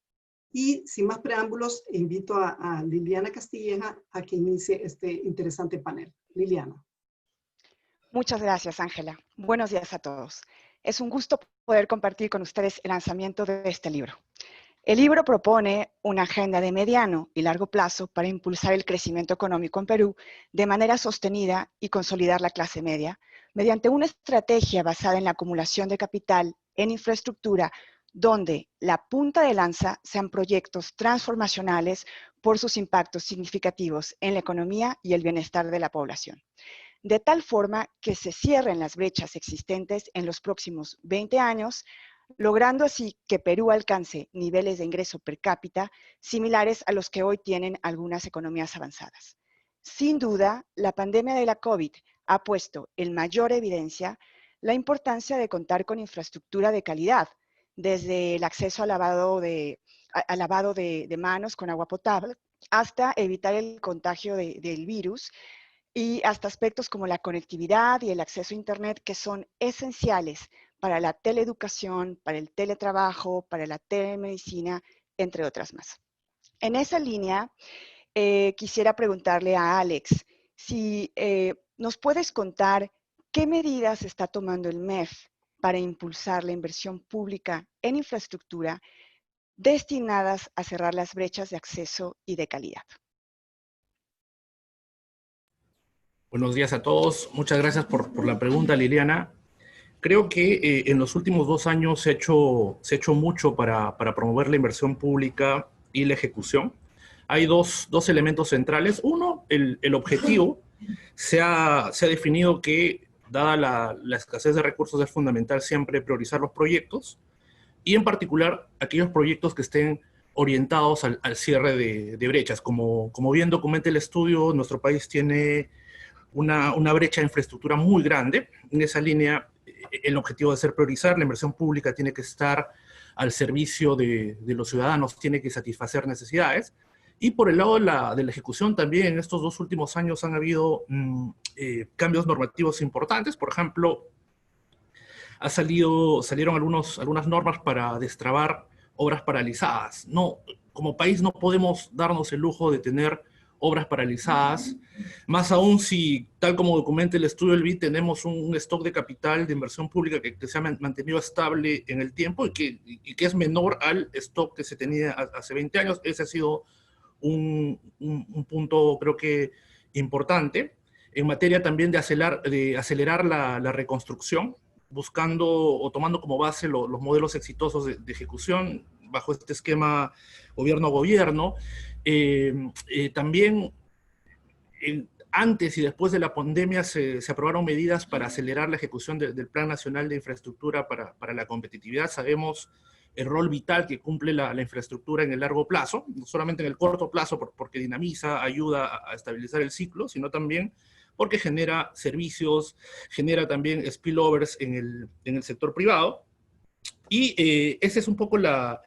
Y sin más preámbulos, invito a Liliana Castilleja a que inicie este interesante panel. Liliana. Muchas gracias, Ángela. Buenos días a todos. Es un gusto poder compartir con ustedes el lanzamiento de este libro. El libro propone una agenda de mediano y largo plazo para impulsar el crecimiento económico en Perú de manera sostenida y consolidar la clase media mediante una estrategia basada en la acumulación de capital en infraestructura donde la punta de lanza sean proyectos transformacionales por sus impactos significativos en la economía y el bienestar de la población, de tal forma que se cierren las brechas existentes en los próximos 20 años, logrando así que Perú alcance niveles de ingreso per cápita similares a los que hoy tienen algunas economías avanzadas. Sin duda, la pandemia de la COVID ha puesto en mayor evidencia la importancia de contar con infraestructura de calidad, desde el acceso al lavado de manos con agua potable hasta evitar el contagio del virus y hasta aspectos como la conectividad y el acceso a Internet que son esenciales para la teleeducación, para el teletrabajo, para la telemedicina, entre otras más. En esa línea, quisiera preguntarle a Alex si nos puedes contar qué medidas está tomando el MEF para impulsar la inversión pública en infraestructura destinadas a cerrar las brechas de acceso y de calidad. Buenos días a todos. Muchas gracias por la pregunta, Liliana. Creo que en los últimos 2 años se ha hecho mucho para promover la inversión pública y la ejecución. Hay dos elementos centrales. Uno, el objetivo. Se ha definido que, dada la escasez de recursos, es fundamental siempre priorizar los proyectos y, en particular, aquellos proyectos que estén orientados al cierre de brechas. Como bien documenta el estudio, nuestro país tiene una brecha de infraestructura muy grande. En esa línea, el objetivo debe ser priorizar. La inversión pública tiene que estar al servicio de los ciudadanos, tiene que satisfacer necesidades. Y por el lado de la ejecución también, en estos 2 últimos años han habido cambios normativos importantes. Por ejemplo, salieron algunas normas para destrabar obras paralizadas. No, como país no podemos darnos el lujo de tener obras paralizadas, más aún si, tal como documenta el estudio del BID, tenemos un stock de capital de inversión pública que se ha mantenido estable en el tiempo y que es menor al stock que se tenía hace 20 años. Ese ha sido un punto, creo que, importante. En materia también de acelerar la reconstrucción, buscando o tomando como base los modelos exitosos de ejecución bajo este esquema gobierno-gobierno. También antes y después de la pandemia se aprobaron medidas para acelerar la ejecución del Plan Nacional de Infraestructura para la Competitividad. Sabemos el rol vital que cumple la infraestructura en el largo plazo, no solamente en el corto plazo porque dinamiza, ayuda a estabilizar el ciclo, sino también porque genera servicios, genera también spillovers en el sector privado. Y esa es un poco la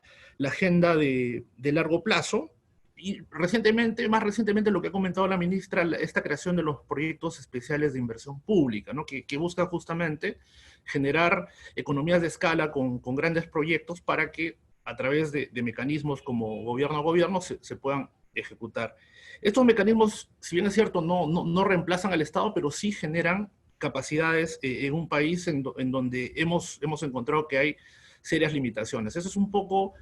agenda de largo plazo. Y más recientemente lo que ha comentado la ministra, esta creación de los proyectos especiales de inversión pública, ¿no? que busca justamente generar economías de escala con grandes proyectos para que a través de mecanismos como gobierno a gobierno se puedan ejecutar. Estos mecanismos, si bien es cierto, no reemplazan al Estado, pero sí generan capacidades en un país en donde hemos encontrado que hay serias limitaciones. Eso es un poco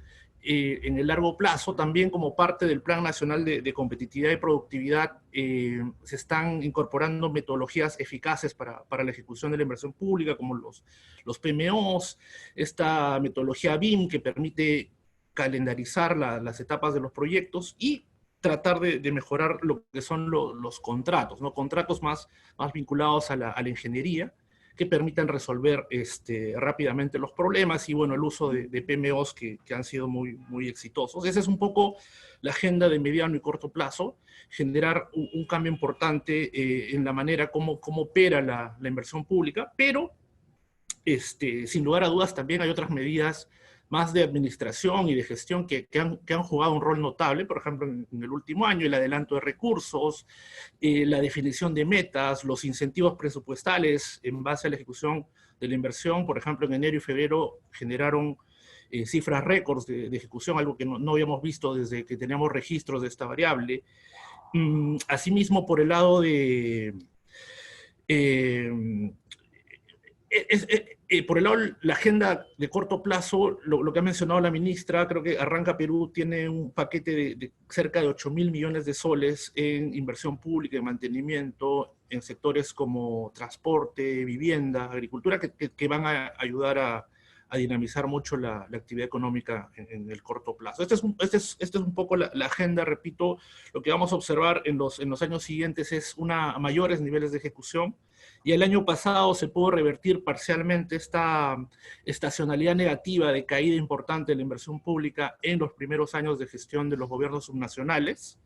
en el largo plazo. También como parte del Plan Nacional de Competitividad y Productividad se están incorporando metodologías eficaces para la ejecución de la inversión pública, como los PMOs, esta metodología BIM que permite calendarizar las etapas de los proyectos y tratar de mejorar lo que son los contratos, ¿no? Contratos más vinculados a la ingeniería, que permitan resolver rápidamente los problemas y, bueno, el uso de PMOs que han sido muy exitosos. Esa es un poco la agenda de mediano y corto plazo, generar un cambio importante en la manera como opera la inversión pública, pero sin lugar a dudas también hay otras medidas más de administración y de gestión que han jugado un rol notable, por ejemplo, en el último año, el adelanto de recursos, la definición de metas, los incentivos presupuestales en base a la ejecución de la inversión. Por ejemplo, en enero y febrero generaron cifras récords de ejecución, algo que no habíamos visto desde que teníamos registros de esta variable. Asimismo, por el lado de... por el lado, la agenda de corto plazo, lo que ha mencionado la ministra, creo que Arranca Perú tiene un paquete de cerca de 8.000 millones de soles en inversión pública, en mantenimiento, en sectores como transporte, vivienda, agricultura, que van a ayudar a dinamizar mucho la actividad económica en el corto plazo. Este es un poco la agenda, repito, lo que vamos a observar en los años siguientes es mayores niveles de ejecución. Y el año pasado se pudo revertir parcialmente esta estacionalidad negativa de caída importante de la inversión pública en los primeros años de gestión de los gobiernos subnacionales.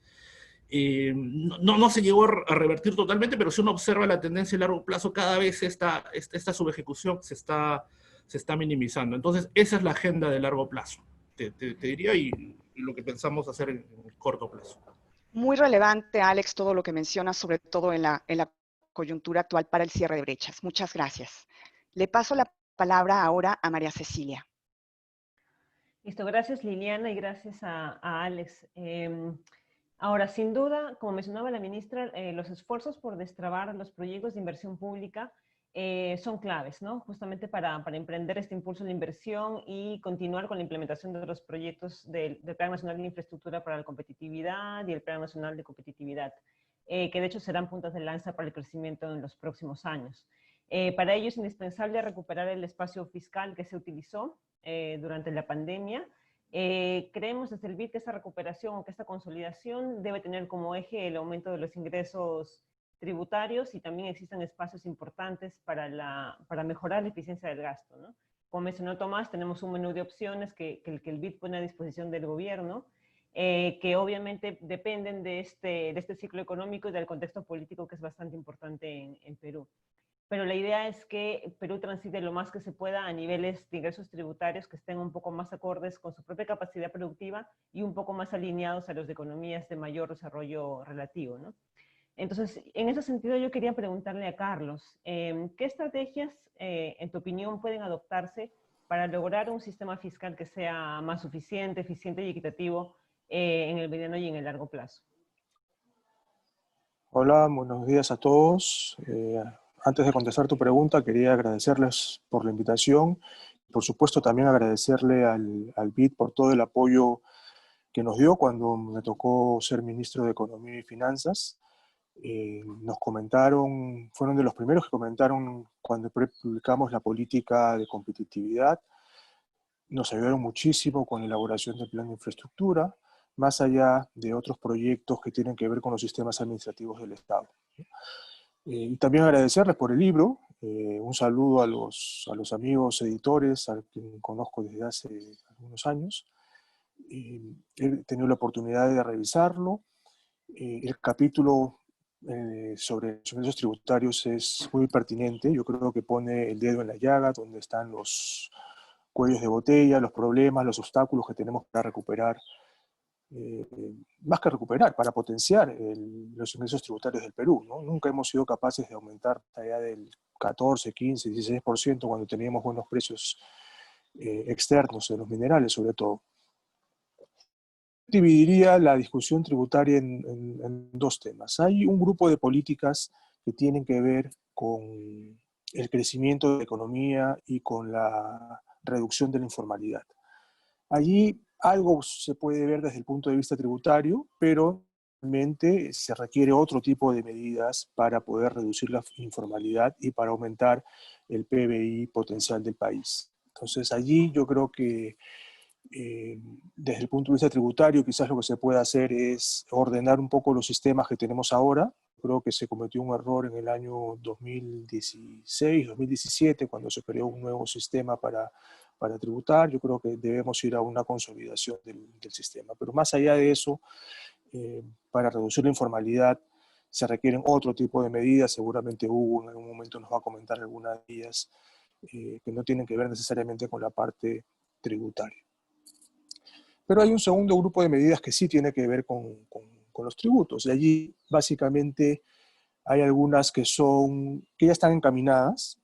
No se llegó a revertir totalmente, pero si uno observa la tendencia a largo plazo, cada vez esta subejecución se está minimizando. Entonces, esa es la agenda de largo plazo, te diría, y lo que pensamos hacer en corto plazo. Muy relevante, Alex, todo lo que mencionas, sobre todo en la coyuntura actual para el cierre de brechas. Muchas gracias. Le paso la palabra ahora a María Cecilia. Listo, gracias Liliana y gracias a Alex. Ahora, sin duda, como mencionaba la ministra, los esfuerzos por destrabar los proyectos de inversión pública son claves, ¿no? Justamente para emprender este impulso de inversión y continuar con la implementación de los proyectos del Plan Nacional de Infraestructura para la Competitividad y el Plan Nacional de Competitividad, que de hecho serán puntas de lanza para el crecimiento en los próximos años. Para ello es indispensable recuperar el espacio fiscal que se utilizó durante la pandemia. Creemos desde el BID que esta recuperación o que esta consolidación debe tener como eje el aumento de los ingresos tributarios y también existen espacios importantes para mejorar la eficiencia del gasto, ¿no? Como mencionó Tomás, tenemos un menú de opciones que el BID pone a disposición del gobierno, que obviamente dependen de este ciclo económico y del contexto político que es bastante importante en Perú. Pero la idea es que Perú transite lo más que se pueda a niveles de ingresos tributarios que estén un poco más acordes con su propia capacidad productiva y un poco más alineados a los de economías de mayor desarrollo relativo, ¿no? Entonces, en ese sentido yo quería preguntarle a Carlos, ¿qué estrategias, en tu opinión, pueden adoptarse para lograr un sistema fiscal que sea más suficiente, eficiente y equitativo en el mediano y en el largo plazo? Hola, buenos días a todos. Antes de contestar tu pregunta, quería agradecerles por la invitación. Por supuesto, también agradecerle al BID por todo el apoyo que nos dio cuando me tocó ser ministro de Economía y Finanzas. Nos comentaron, fueron de los primeros que comentaron cuando publicamos la política de competitividad. Nos ayudaron muchísimo con la elaboración del plan de infraestructura, más allá de otros proyectos que tienen que ver con los sistemas administrativos del Estado. Y también agradecerles por el libro. Un saludo a los amigos editores, a quien conozco desde hace algunos años. He tenido la oportunidad de revisarlo. El capítulo sobre los ingresos tributarios es muy pertinente. Yo creo que pone el dedo en la llaga, donde están los cuellos de botella, los problemas, los obstáculos que tenemos para recuperar, más que recuperar, para potenciar los ingresos tributarios del Perú, ¿no? Nunca hemos sido capaces de aumentar allá del 14, 15, 16% cuando teníamos buenos precios externos de los minerales, sobre todo. Dividiría la discusión tributaria en dos temas. Hay un grupo de políticas que tienen que ver con el crecimiento de la economía y con la reducción de la informalidad. Allí algo se puede ver desde el punto de vista tributario, pero realmente se requiere otro tipo de medidas para poder reducir la informalidad y para aumentar el PBI potencial del país. Entonces allí yo creo que desde el punto de vista tributario quizás lo que se puede hacer es ordenar un poco los sistemas que tenemos ahora. Creo que se cometió un error en el año 2016, 2017, cuando se creó un nuevo sistema para tributar. Yo creo que debemos ir a una consolidación del sistema. Pero más allá de eso, para reducir la informalidad se requieren otro tipo de medidas. Seguramente Hugo en algún momento nos va a comentar algunas de ellas que no tienen que ver necesariamente con la parte tributaria. Pero hay un segundo grupo de medidas que sí tiene que ver con los tributos. Y allí básicamente hay algunas que ya están encaminadas.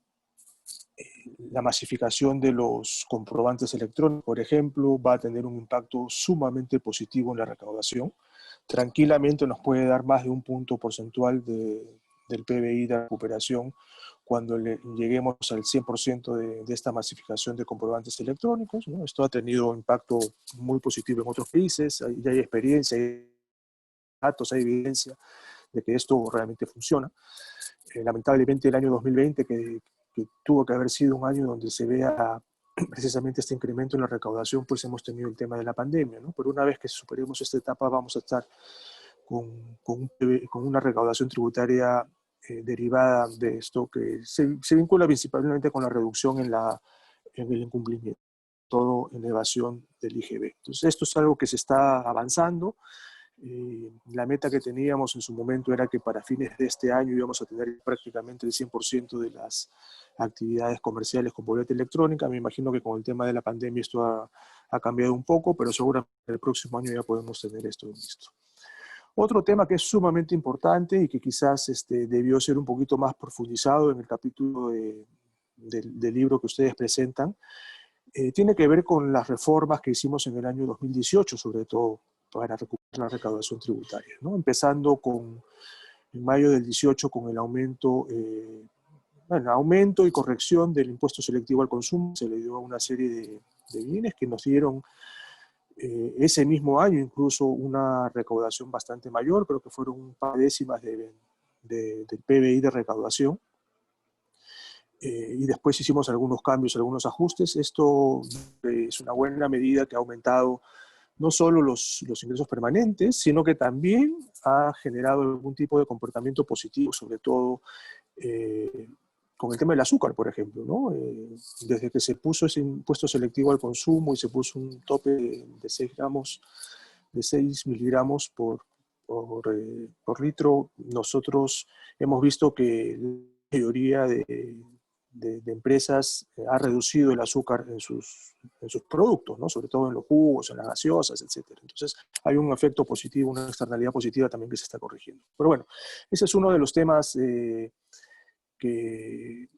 La masificación de los comprobantes electrónicos, por ejemplo, va a tener un impacto sumamente positivo en la recaudación. Tranquilamente nos puede dar más de un punto porcentual del PBI de recuperación cuando lleguemos al 100% de esta masificación de comprobantes electrónicos, ¿no? Esto ha tenido impacto muy positivo en otros países, ya hay experiencia, hay datos, hay evidencia de que esto realmente funciona. Lamentablemente el año 2020, que tuvo que haber sido un año donde se vea precisamente este incremento en la recaudación, pues hemos tenido el tema de la pandemia, ¿no? Pero una vez que superemos esta etapa vamos a estar con una recaudación tributaria derivada de esto que se vincula principalmente con la reducción en el incumplimiento, todo en evasión del IGB. Entonces esto es algo que se está avanzando. La meta que teníamos en su momento era que para fines de este año íbamos a tener prácticamente el 100% de las actividades comerciales con boleta electrónica. Me imagino que con el tema de la pandemia esto ha cambiado un poco, pero seguramente el próximo año ya podemos tener esto listo. Otro tema que es sumamente importante y que quizás debió ser un poquito más profundizado en el capítulo del libro que ustedes presentan, tiene que ver con las reformas que hicimos en el año 2018, sobre todo para recuperar la recaudación tributaria, ¿no? Empezando en mayo del 18 con el aumento y corrección del impuesto selectivo al consumo. Se le dio a una serie de bienes que nos dieron ese mismo año incluso una recaudación bastante mayor, creo que fueron un par de décimas del PBI de recaudación. Y después hicimos algunos cambios, algunos ajustes. Esto es una buena medida que ha aumentado no solo los ingresos permanentes, sino que también ha generado algún tipo de comportamiento positivo, sobre todo con el tema del azúcar, por ejemplo, ¿no? Desde que se puso ese impuesto selectivo al consumo y se puso un tope de 6 miligramos por litro, nosotros hemos visto que la mayoría de empresas ha reducido el azúcar en sus productos, ¿no? Sobre todo en los jugos, en las gaseosas, etc. Entonces hay un efecto positivo, una externalidad positiva también que se está corrigiendo. Pero bueno, ese es uno de los temas que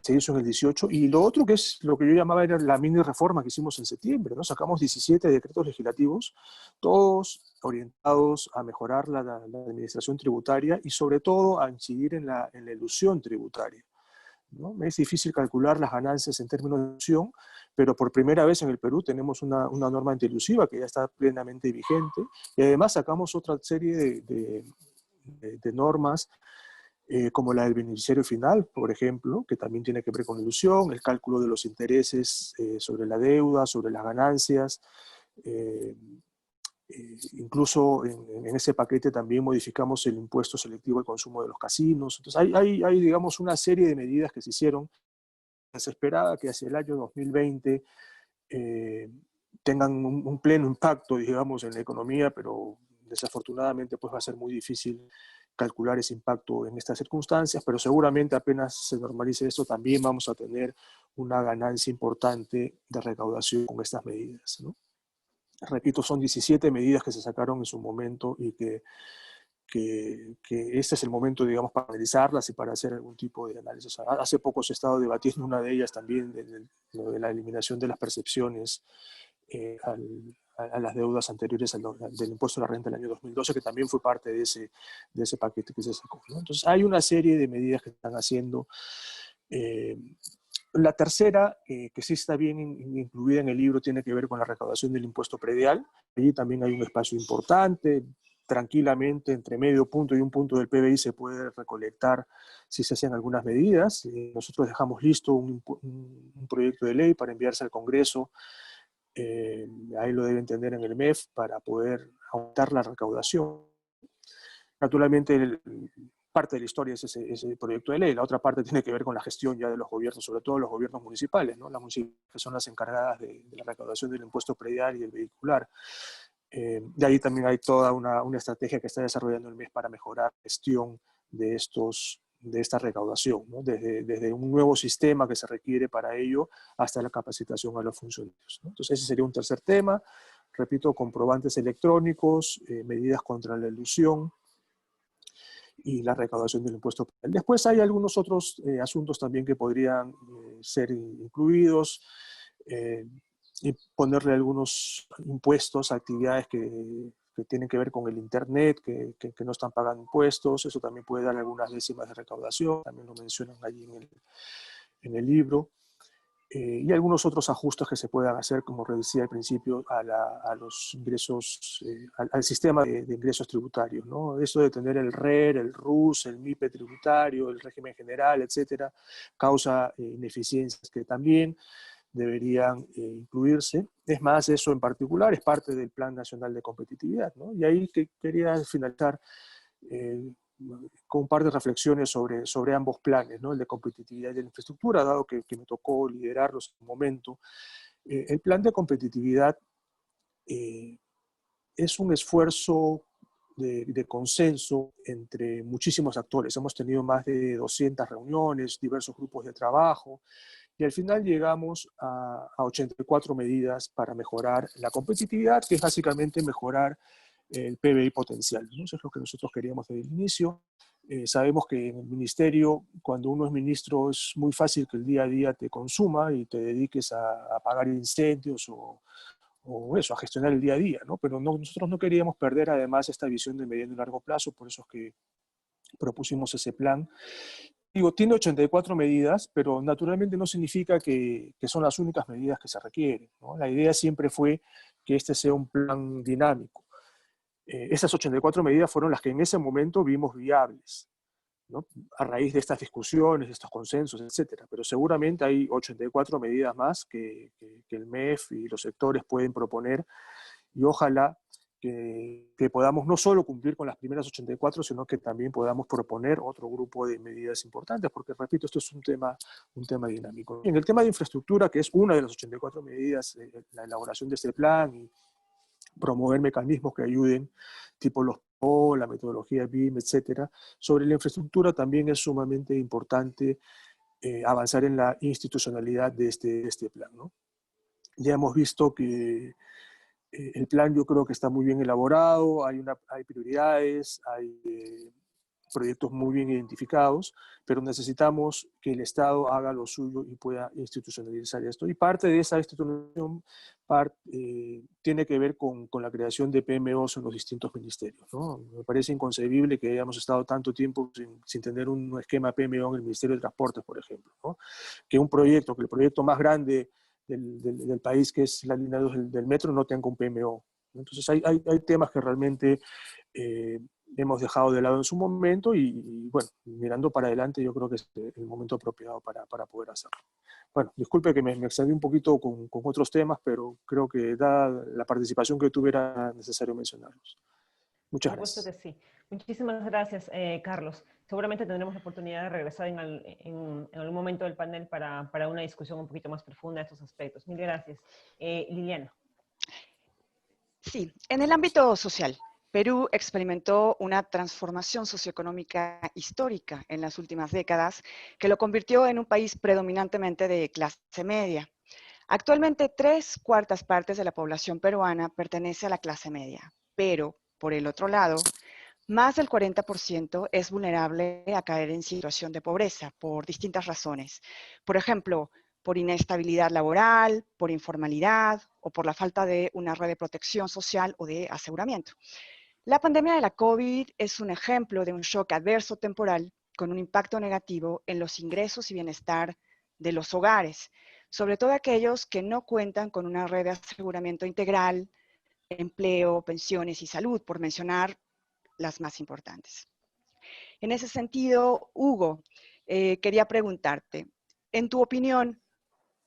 se hizo en el 18, y lo otro que es lo que yo llamaba era la mini reforma que hicimos en septiembre, ¿no? Sacamos 17 decretos legislativos, todos orientados a mejorar la administración tributaria y sobre todo a incidir en la elusión tributaria, ¿no? Es difícil calcular las ganancias en términos de elusión, pero por primera vez en el Perú tenemos una norma antielusiva que ya está plenamente vigente, y además sacamos otra serie de normas como la del beneficiario final, por ejemplo, que también tiene que ver con ilusión, el cálculo de los intereses sobre la deuda, sobre las ganancias. Incluso en ese paquete también modificamos el impuesto selectivo al consumo de los casinos. Entonces hay, digamos, una serie de medidas que se hicieron. Se esperaba que hacia el año 2020 tengan un pleno impacto, digamos, en la economía, pero desafortunadamente pues va a ser muy difícil calcular ese impacto en estas circunstancias, pero seguramente apenas se normalice esto también vamos a tener una ganancia importante de recaudación con estas medidas, ¿no? Repito, son 17 medidas que se sacaron en su momento y que este es el momento, digamos, para analizarlas y para hacer algún tipo de análisis. Hace poco se ha estado debatiendo una de ellas también, de la eliminación de las percepciones a las deudas anteriores del impuesto a la renta del año 2012, que también fue parte de ese paquete que se sacó, ¿no? Entonces hay una serie de medidas que están haciendo. La tercera, que sí está bien incluida en el libro, tiene que ver con la recaudación del impuesto predial. Allí también hay un espacio importante. Tranquilamente, entre medio punto y un punto del PBI se puede recolectar si se hacen algunas medidas. Nosotros dejamos listo un proyecto de ley para enviarse al Congreso. Ahí lo deben tener en el MEF para poder aumentar la recaudación. Naturalmente, parte de la historia es ese proyecto de ley. La otra parte tiene que ver con la gestión ya de los gobiernos, sobre todo los gobiernos municipales, ¿no? Las municipalidades son las encargadas de la recaudación del impuesto predial y del vehicular. De ahí también hay toda una estrategia que está desarrollando el MES para mejorar la gestión de esta recaudación, ¿no? Desde un nuevo sistema que se requiere para ello hasta la capacitación a los funcionarios, ¿no? Entonces ese sería un tercer tema. Repito, comprobantes electrónicos, medidas contra la elusión y la recaudación del impuesto. Después hay algunos otros asuntos también que podrían ser incluidos, y ponerle algunos impuestos a actividades que que tienen que ver con el Internet, que no están pagando impuestos. Eso también puede dar algunas décimas de recaudación, también lo mencionan allí en el libro. Y algunos otros ajustes que se puedan hacer, como decía al principio, a los ingresos, al sistema de ingresos tributarios, ¿no? Eso de tener el RER, el RUS, el MIPE tributario, el régimen general, etcétera, causa ineficiencias que también deberían incluirse. Es más, eso en particular es parte del Plan Nacional de Competitividad, ¿no? Y ahí quería finalizar con un par de reflexiones sobre ambos planes, ¿no? El de competitividad y de la infraestructura, dado que me tocó liderarlos en un momento. El plan de competitividad es un esfuerzo de consenso entre muchísimos actores. Hemos tenido más de 200 reuniones, diversos grupos de trabajo, y al final llegamos a 84 medidas para mejorar la competitividad, que es básicamente mejorar el PBI potencial, ¿no? Eso es lo que nosotros queríamos desde el inicio. Sabemos que en el ministerio, cuando uno es ministro, es muy fácil que el día a día te consuma y te dediques a apagar incendios o eso, a gestionar el día a día, ¿no? Pero nosotros no queríamos perder además esta visión de mediano y largo plazo, por eso es que propusimos ese plan. Digo, tiene 84 medidas, pero naturalmente no significa que son las únicas medidas que se requieren, ¿no? La idea siempre fue que este sea un plan dinámico. Esas 84 medidas fueron las que en ese momento vimos viables, ¿no? A raíz de estas discusiones, de estos consensos, etc. Pero seguramente hay 84 medidas más que el MEF y los sectores pueden proponer, y ojalá que podamos no solo cumplir con las primeras 84, sino que también podamos proponer otro grupo de medidas importantes, porque, repito, esto es un tema dinámico. En el tema de infraestructura, que es una de las 84 medidas, la elaboración de este plan y promover mecanismos que ayuden, tipo los PO, la metodología BIM, etcétera. Sobre la infraestructura también es sumamente importante avanzar en la institucionalidad de este plan, ¿no? Ya hemos visto que el plan, yo creo que está muy bien elaborado, hay prioridades, hay proyectos muy bien identificados, pero necesitamos que el Estado haga lo suyo y pueda institucionalizar esto. Y parte de esa institucionalización tiene que ver con la creación de PMOs en los distintos ministerios, ¿no? Me parece inconcebible que hayamos estado tanto tiempo sin tener un esquema PMO en el Ministerio de Transportes, por ejemplo, ¿no? Que el proyecto más grande del país, que es la línea 2 del metro, no tenga un PMO. Entonces hay temas que realmente hemos dejado de lado en su momento y bueno, mirando para adelante yo creo que es el momento apropiado para poder hacerlo. Bueno, disculpe que me excedí un poquito con otros temas, pero creo que dada la participación que tuve era necesario mencionarlos. Muchas gracias. Por supuesto que sí. Muchísimas gracias, Carlos. Seguramente tendremos la oportunidad de regresar en algún momento del panel para una discusión un poquito más profunda de estos aspectos. Mil gracias. Liliana. Sí, en el ámbito social, Perú experimentó una transformación socioeconómica histórica en las últimas décadas que lo convirtió en un país predominantemente de clase media. Actualmente, 3/4 partes de la población peruana pertenece a la clase media, pero, por el otro lado, más del 40% es vulnerable a caer en situación de pobreza por distintas razones. Por ejemplo, por inestabilidad laboral, por informalidad o por la falta de una red de protección social o de aseguramiento. La pandemia de la COVID es un ejemplo de un shock adverso temporal con un impacto negativo en los ingresos y bienestar de los hogares, sobre todo aquellos que no cuentan con una red de aseguramiento integral, empleo, pensiones y salud, por mencionar las más importantes. En ese sentido, Hugo, quería preguntarte, en tu opinión,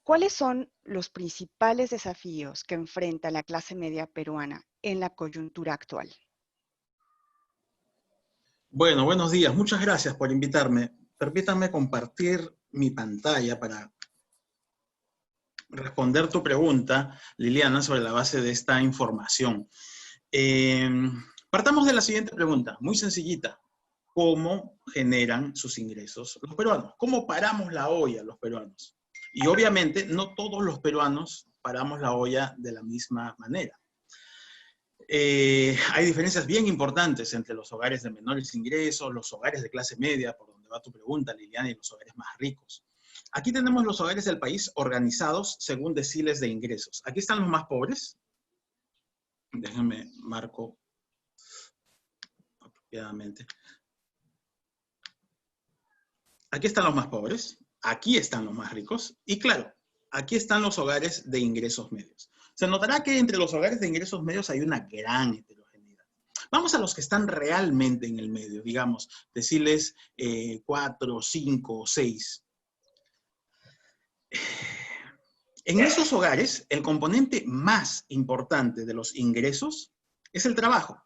¿cuáles son los principales desafíos que enfrenta la clase media peruana en la coyuntura actual? Bueno, buenos días. Muchas gracias por invitarme. Permítanme compartir mi pantalla para responder tu pregunta, Liliana, sobre la base de esta información. Partamos de la siguiente pregunta, muy sencillita. ¿Cómo generan sus ingresos los peruanos? ¿Cómo paramos la olla los peruanos? Y obviamente no todos los peruanos paramos la olla de la misma manera. Hay diferencias bien importantes entre los hogares de menores ingresos, los hogares de clase media, por donde va tu pregunta, Liliana, y los hogares más ricos. Aquí tenemos los hogares del país organizados según deciles de ingresos. Aquí están los más pobres. Déjenme marco desgraciadamente. Aquí están los más pobres, aquí están los más ricos, y claro, aquí están los hogares de ingresos medios. Se notará que entre los hogares de ingresos medios hay una gran heterogeneidad. Vamos a los que están realmente en el medio, digamos, decirles 4, 5, 6. En esos hogares, el componente más importante de los ingresos es el trabajo,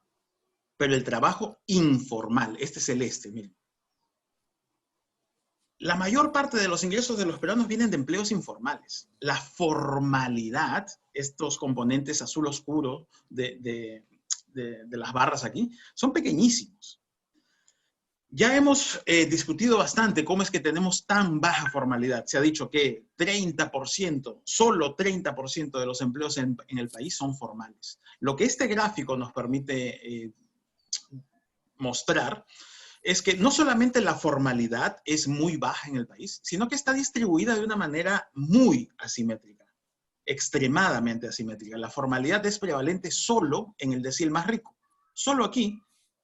pero el trabajo informal. Este es el miren. La mayor parte de los ingresos de los peruanos vienen de empleos informales. La formalidad, estos componentes azul oscuro de las barras aquí, son pequeñísimos. Ya hemos discutido bastante cómo es que tenemos tan baja formalidad. Se ha dicho que 30%, solo 30% de los empleos en el país son formales. Lo que este gráfico nos permite mostrar es que no solamente la formalidad es muy baja en el país, sino que está distribuida de una manera muy asimétrica, extremadamente asimétrica. La formalidad es prevalente solo en el decil más rico. Solo aquí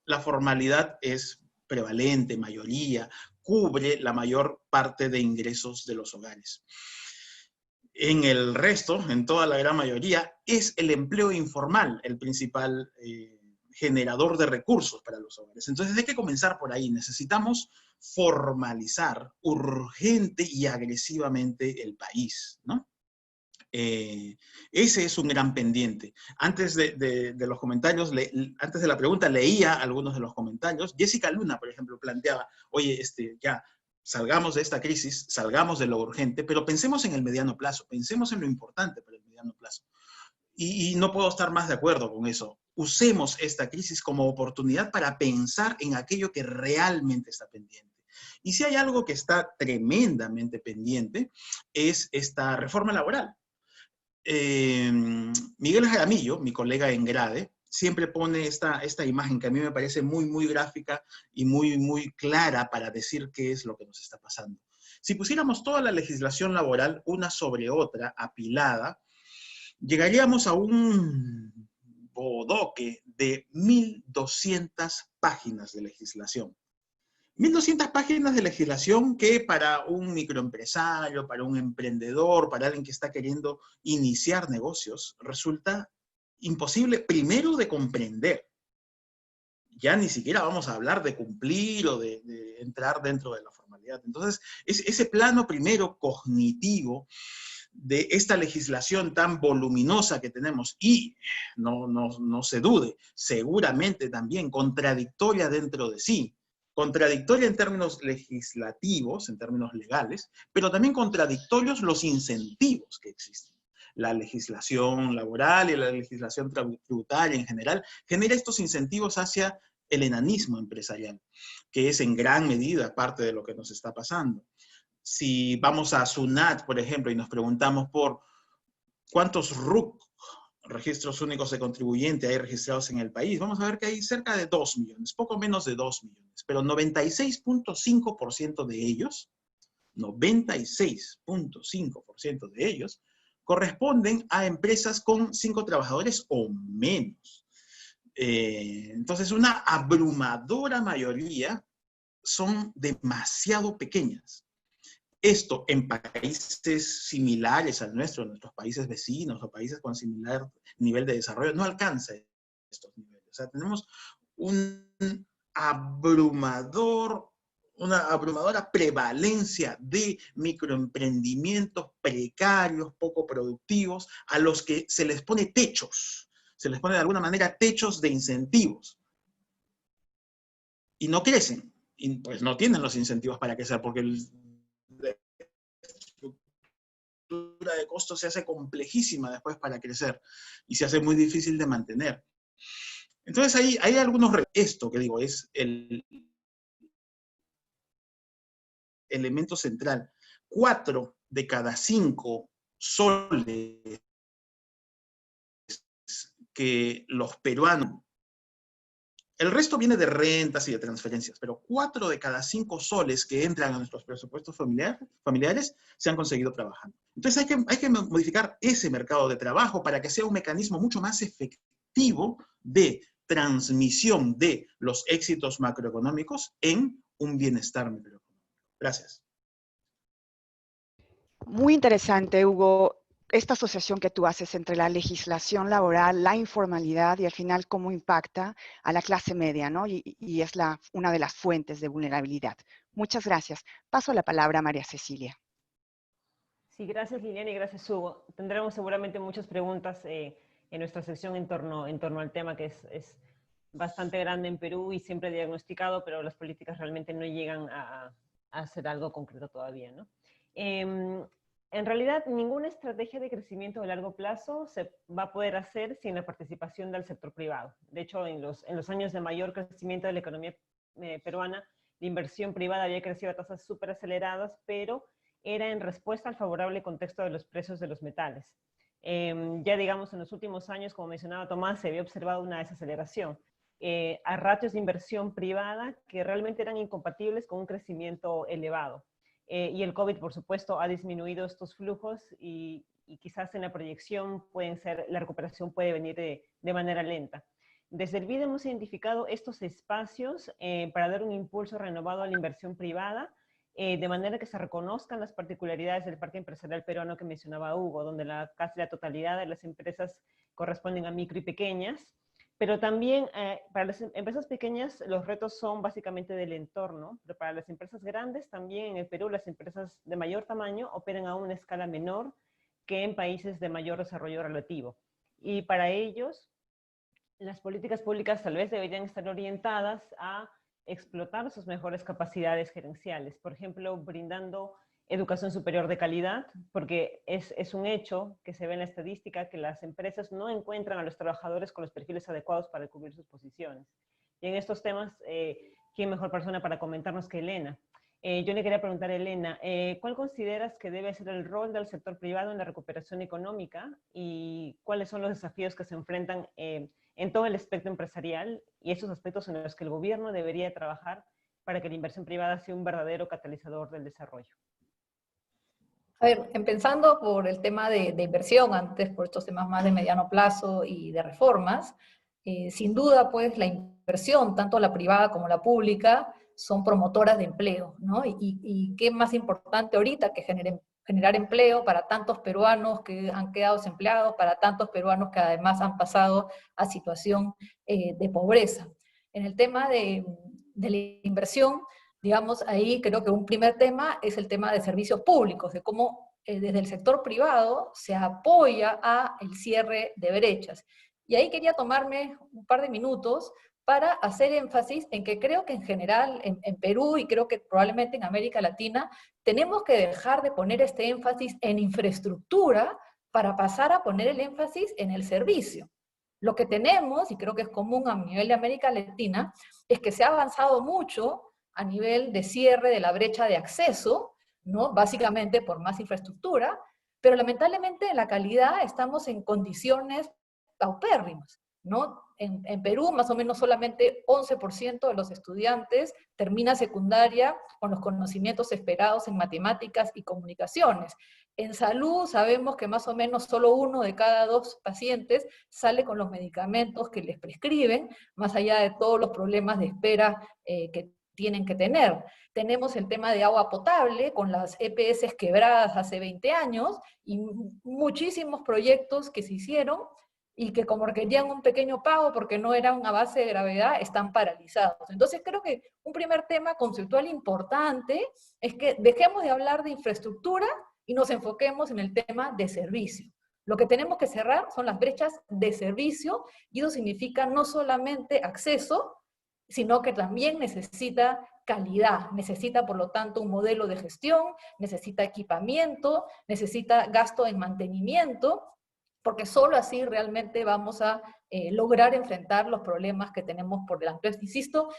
la formalidad es prevalente, mayoría, cubre la mayor parte de ingresos de los hogares. En el resto, en toda la gran mayoría, es el empleo informal el principal generador de recursos para los hogares. Entonces hay que comenzar por ahí. Necesitamos formalizar urgente y agresivamente el país, ¿no? Ese es un gran pendiente. Antes de los comentarios, antes de la pregunta, leía algunos de los comentarios. Jessica Luna, por ejemplo, planteaba, oye, ya, salgamos de esta crisis, salgamos de lo urgente, pero pensemos en el mediano plazo, pensemos en lo importante para el mediano plazo. Y no puedo estar más de acuerdo con eso. Usemos esta crisis como oportunidad para pensar en aquello que realmente está pendiente. Y si hay algo que está tremendamente pendiente, es esta reforma laboral. Miguel Jaramillo, mi colega en Grade, siempre pone esta imagen que a mí me parece muy, muy gráfica y muy, muy clara para decir qué es lo que nos está pasando. Si pusiéramos toda la legislación laboral una sobre otra, apilada, llegaríamos a un bodoque de 1.200 páginas de legislación. 1.200 páginas de legislación que para un microempresario, para un emprendedor, para alguien que está queriendo iniciar negocios, resulta imposible primero de comprender. Ya ni siquiera vamos a hablar de cumplir o de entrar dentro de la formalidad. Entonces, ese plano primero cognitivo de esta legislación tan voluminosa que tenemos y, no se dude, seguramente también contradictoria dentro de sí, contradictoria en términos legislativos, en términos legales, pero también contradictorios los incentivos que existen. La legislación laboral y la legislación tributaria en general genera estos incentivos hacia el enanismo empresarial, que es en gran medida parte de lo que nos está pasando. Si vamos a SUNAT, por ejemplo, y nos preguntamos por cuántos RUC, registros únicos de contribuyente, hay registrados en el país, vamos a ver que hay cerca de 2 millones, poco menos de 2 millones, pero 96.5% de ellos, 96.5% de ellos, corresponden a empresas con 5 trabajadores o menos. Entonces, una abrumadora mayoría son demasiado pequeñas. Esto en países similares al nuestro, nuestros países vecinos o países con similar nivel de desarrollo, no alcanza estos niveles. O sea, tenemos una abrumadora prevalencia de microemprendimientos precarios, poco productivos, a los que se les pone techos. Se les pone de alguna manera techos de incentivos. Y no crecen. Y pues no tienen los incentivos para crecer, porque la estructura de costos se hace complejísima después para crecer y se hace muy difícil de mantener. Entonces hay algunos... Esto que digo es el elemento central. 4 de cada 5 soles que los peruanos... El resto viene de rentas y de transferencias, pero 4 de cada 5 soles que entran a nuestros presupuestos familiares se han conseguido trabajando. Entonces hay que modificar ese mercado de trabajo para que sea un mecanismo mucho más efectivo de transmisión de los éxitos macroeconómicos en un bienestar macroeconómico. Gracias. Muy interesante, Hugo, esta asociación que tú haces entre la legislación laboral, la informalidad y al final cómo impacta a la clase media, ¿no? Y es una de las fuentes de vulnerabilidad. Muchas gracias. Paso la palabra a María Cecilia. Sí, gracias Liliana y gracias Hugo. Tendremos seguramente muchas preguntas en nuestra sección en torno al tema que es bastante grande en Perú y siempre diagnosticado, pero las políticas realmente no llegan a hacer algo concreto todavía, ¿no? En realidad, ninguna estrategia de crecimiento a largo plazo se va a poder hacer sin la participación del sector privado. De hecho, en los años de mayor crecimiento de la economía peruana, la inversión privada había crecido a tasas súper aceleradas, pero era en respuesta al favorable contexto de los precios de los metales. Ya digamos, en los últimos años, como mencionaba Tomás, se había observado una desaceleración a ratios de inversión privada que realmente eran incompatibles con un crecimiento elevado. Y el COVID, por supuesto, ha disminuido estos flujos y quizás en la proyección la recuperación puede venir de manera lenta. Desde el BID hemos identificado estos espacios para dar un impulso renovado a la inversión privada, de manera que se reconozcan las particularidades del parque empresarial peruano que mencionaba Hugo, donde casi la totalidad de las empresas corresponden a micro y pequeñas, pero también para las empresas pequeñas los retos son básicamente del entorno, pero para las empresas grandes también en el Perú las empresas de mayor tamaño operan a una escala menor que en países de mayor desarrollo relativo. Y para ellos las políticas públicas tal vez deberían estar orientadas a explotar sus mejores capacidades gerenciales, por ejemplo, brindando educación superior de calidad, porque es un hecho que se ve en la estadística que las empresas no encuentran a los trabajadores con los perfiles adecuados para cubrir sus posiciones. Y en estos temas, ¿quién mejor persona para comentarnos que Elena? Yo le quería preguntar a Elena, ¿cuál consideras que debe ser el rol del sector privado en la recuperación económica y cuáles son los desafíos que se enfrentan en todo el espectro empresarial y esos aspectos en los que el gobierno debería trabajar para que la inversión privada sea un verdadero catalizador del desarrollo? A ver, empezando por el tema de inversión, antes por estos temas más de mediano plazo y de reformas, sin duda pues la inversión, tanto la privada como la pública, son promotoras de empleo, ¿no? Y qué más importante ahorita que generar empleo para tantos peruanos que han quedado desempleados, para tantos peruanos que además han pasado a situación de pobreza. En el tema de la inversión, digamos, ahí creo que un primer tema es el tema de servicios públicos, de cómo desde el sector privado se apoya a el cierre de brechas. Y ahí quería tomarme un par de minutos para hacer énfasis en que creo que en general en Perú y creo que probablemente en América Latina tenemos que dejar de poner este énfasis en infraestructura para pasar a poner el énfasis en el servicio. Lo que tenemos, y creo que es común a nivel de América Latina, es que se ha avanzado mucho a nivel de cierre de la brecha de acceso, ¿no? Básicamente por más infraestructura, pero lamentablemente en la calidad estamos en condiciones paupérrimas, ¿no? En Perú más o menos solamente 11% de los estudiantes termina secundaria con los conocimientos esperados en matemáticas y comunicaciones. En salud sabemos que más o menos solo 1 de cada 2 pacientes sale con los medicamentos que les prescriben, más allá de todos los problemas de espera que tienen que tener. Tenemos el tema de agua potable, con las EPS quebradas hace 20 años, y muchísimos proyectos que se hicieron, y que como requerían un pequeño pago porque no eran a base de gravedad, están paralizados. Entonces creo que un primer tema conceptual importante es que dejemos de hablar de infraestructura y nos enfoquemos en el tema de servicio. Lo que tenemos que cerrar son las brechas de servicio, y eso significa no solamente acceso, sino que también necesita calidad, necesita por lo tanto un modelo de gestión, necesita equipamiento, necesita gasto en mantenimiento, porque solo así realmente vamos a lograr enfrentar los problemas que tenemos por delante. Entonces, insisto,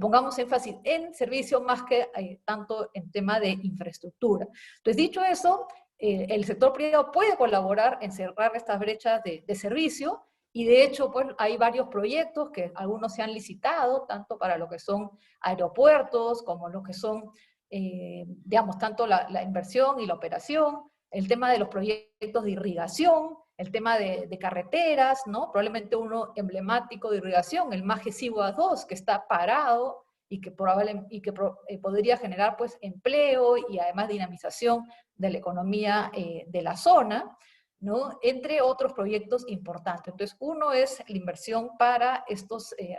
pongamos énfasis en servicio más que tanto en tema de infraestructura. Entonces, dicho eso, el sector privado puede colaborar en cerrar estas brechas de servicio, y de hecho, pues, hay varios proyectos que algunos se han licitado, tanto para lo que son aeropuertos, como lo que son, digamos, tanto la inversión y la operación, el tema de los proyectos de irrigación, el tema de carreteras, ¿no? Probablemente uno emblemático de irrigación, el Maje Sigua 2, que está parado y que, podría generar pues empleo y además dinamización de la economía de la zona, ¿no? Entre otros proyectos importantes. Entonces, uno es la inversión para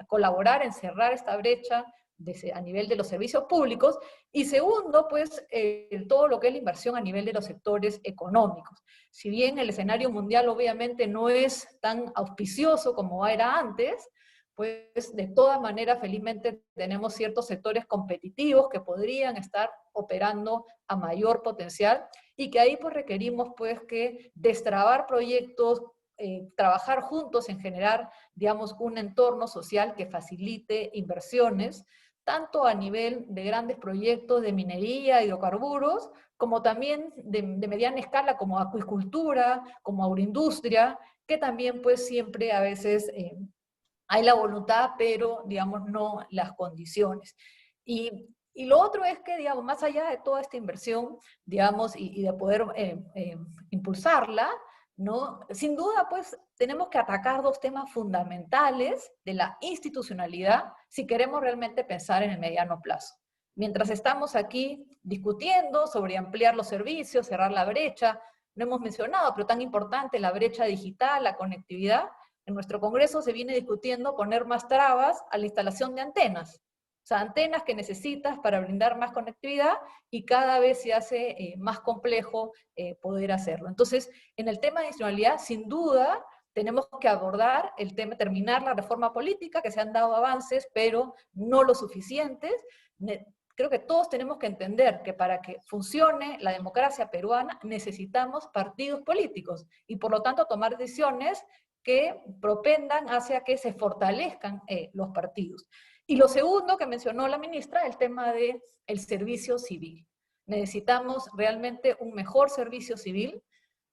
colaborar en cerrar esta brecha a nivel de los servicios públicos, y segundo, pues, todo lo que es la inversión a nivel de los sectores económicos. Si bien el escenario mundial obviamente no es tan auspicioso como era antes, pues de todas maneras, felizmente, tenemos ciertos sectores competitivos que podrían estar operando a mayor potencial, y que ahí pues requerimos pues que destrabar proyectos, trabajar juntos en generar, digamos, un entorno social que facilite inversiones, tanto a nivel de grandes proyectos de minería, hidrocarburos, como también de mediana escala, como acuicultura, como agroindustria, que también pues siempre a veces hay la voluntad, pero digamos no las condiciones. Y lo otro es que, digamos, más allá de toda esta inversión, digamos, y de poder impulsarla, ¿no? Sin duda, pues, tenemos que atacar dos temas fundamentales de la institucionalidad si queremos realmente pensar en el mediano plazo. Mientras estamos aquí discutiendo sobre ampliar los servicios, cerrar la brecha, no hemos mencionado, pero tan importante la brecha digital, la conectividad, en nuestro Congreso se viene discutiendo poner más trabas a la instalación de antenas. O sea, antenas que necesitas para brindar más conectividad, y cada vez se hace más complejo poder hacerlo. Entonces, en el tema de institucionalidad, sin duda, tenemos que abordar el tema, terminar la reforma política, que se han dado avances, pero no lo suficientes. Creo que todos tenemos que entender que para que funcione la democracia peruana necesitamos partidos políticos, y por lo tanto tomar decisiones que propendan hacia que se fortalezcan los partidos. Y lo segundo que mencionó la ministra, el tema del servicio civil. Necesitamos realmente un mejor servicio civil,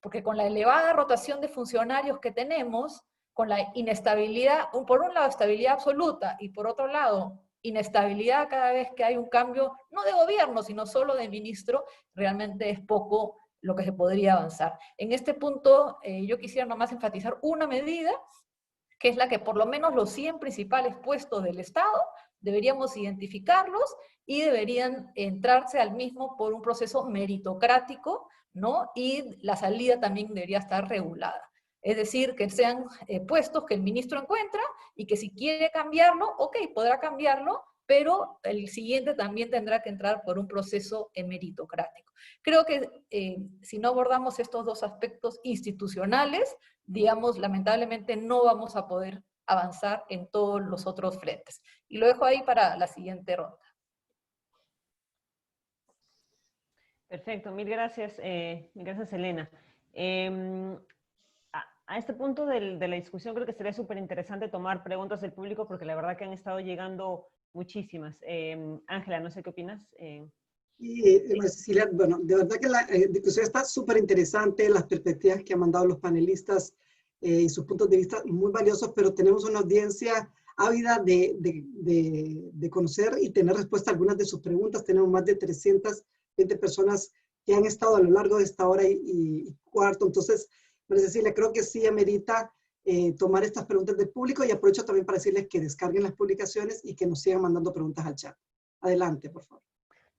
porque con la elevada rotación de funcionarios que tenemos, con la inestabilidad, por un lado estabilidad absoluta, y por otro lado inestabilidad cada vez que hay un cambio, no de gobierno, sino solo de ministro, realmente es poco lo que se podría avanzar. En este punto, yo quisiera nomás enfatizar una medida, que es la que por lo menos los 100 principales puestos del Estado deberíamos identificarlos, y deberían entrarse al mismo por un proceso meritocrático, ¿no? Y la salida también debería estar regulada. Es decir, que sean puestos que el ministro encuentra, y que si quiere cambiarlo, ok, podrá cambiarlo, pero el siguiente también tendrá que entrar por un proceso meritocrático. Creo que si no abordamos estos dos aspectos institucionales, digamos, lamentablemente no vamos a poder avanzar en todos los otros frentes. Y lo dejo ahí para la siguiente ronda. Perfecto, mil gracias, Elena. A este punto de la discusión creo que sería súper interesante tomar preguntas del público, porque la verdad que han estado llegando muchísimas. Ángela, no sé qué opinas. Cecilia, bueno, de verdad que la discusión está súper interesante, las perspectivas que han mandado los panelistas y sus puntos de vista muy valiosos, pero tenemos una audiencia ávida de conocer y tener respuesta a algunas de sus preguntas. Tenemos más de 320 personas que han estado a lo largo de esta hora y cuarto. Entonces, Cecilia, creo que sí amerita tomar estas preguntas del público, y aprovecho también para decirles que descarguen las publicaciones y que nos sigan mandando preguntas al chat. Adelante, por favor.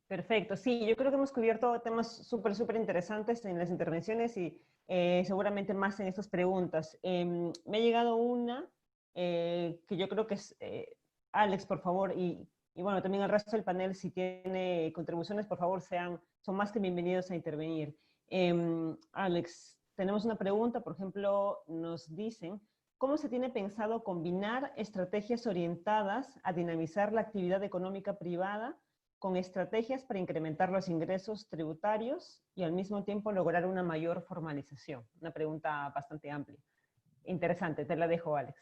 Perfecto, sí, yo creo que hemos cubierto temas súper interesantes en las intervenciones, y seguramente más en estas preguntas. Me ha llegado una que yo creo que es, Alex, por favor, y bueno, también el resto del panel, si tiene contribuciones, por favor, son más que bienvenidos a intervenir. Alex, tenemos una pregunta, por ejemplo, nos dicen, ¿cómo se tiene pensado combinar estrategias orientadas a dinamizar la actividad económica privada con estrategias para incrementar los ingresos tributarios y al mismo tiempo lograr una mayor formalización? Una pregunta bastante amplia. Interesante, te la dejo, Alex.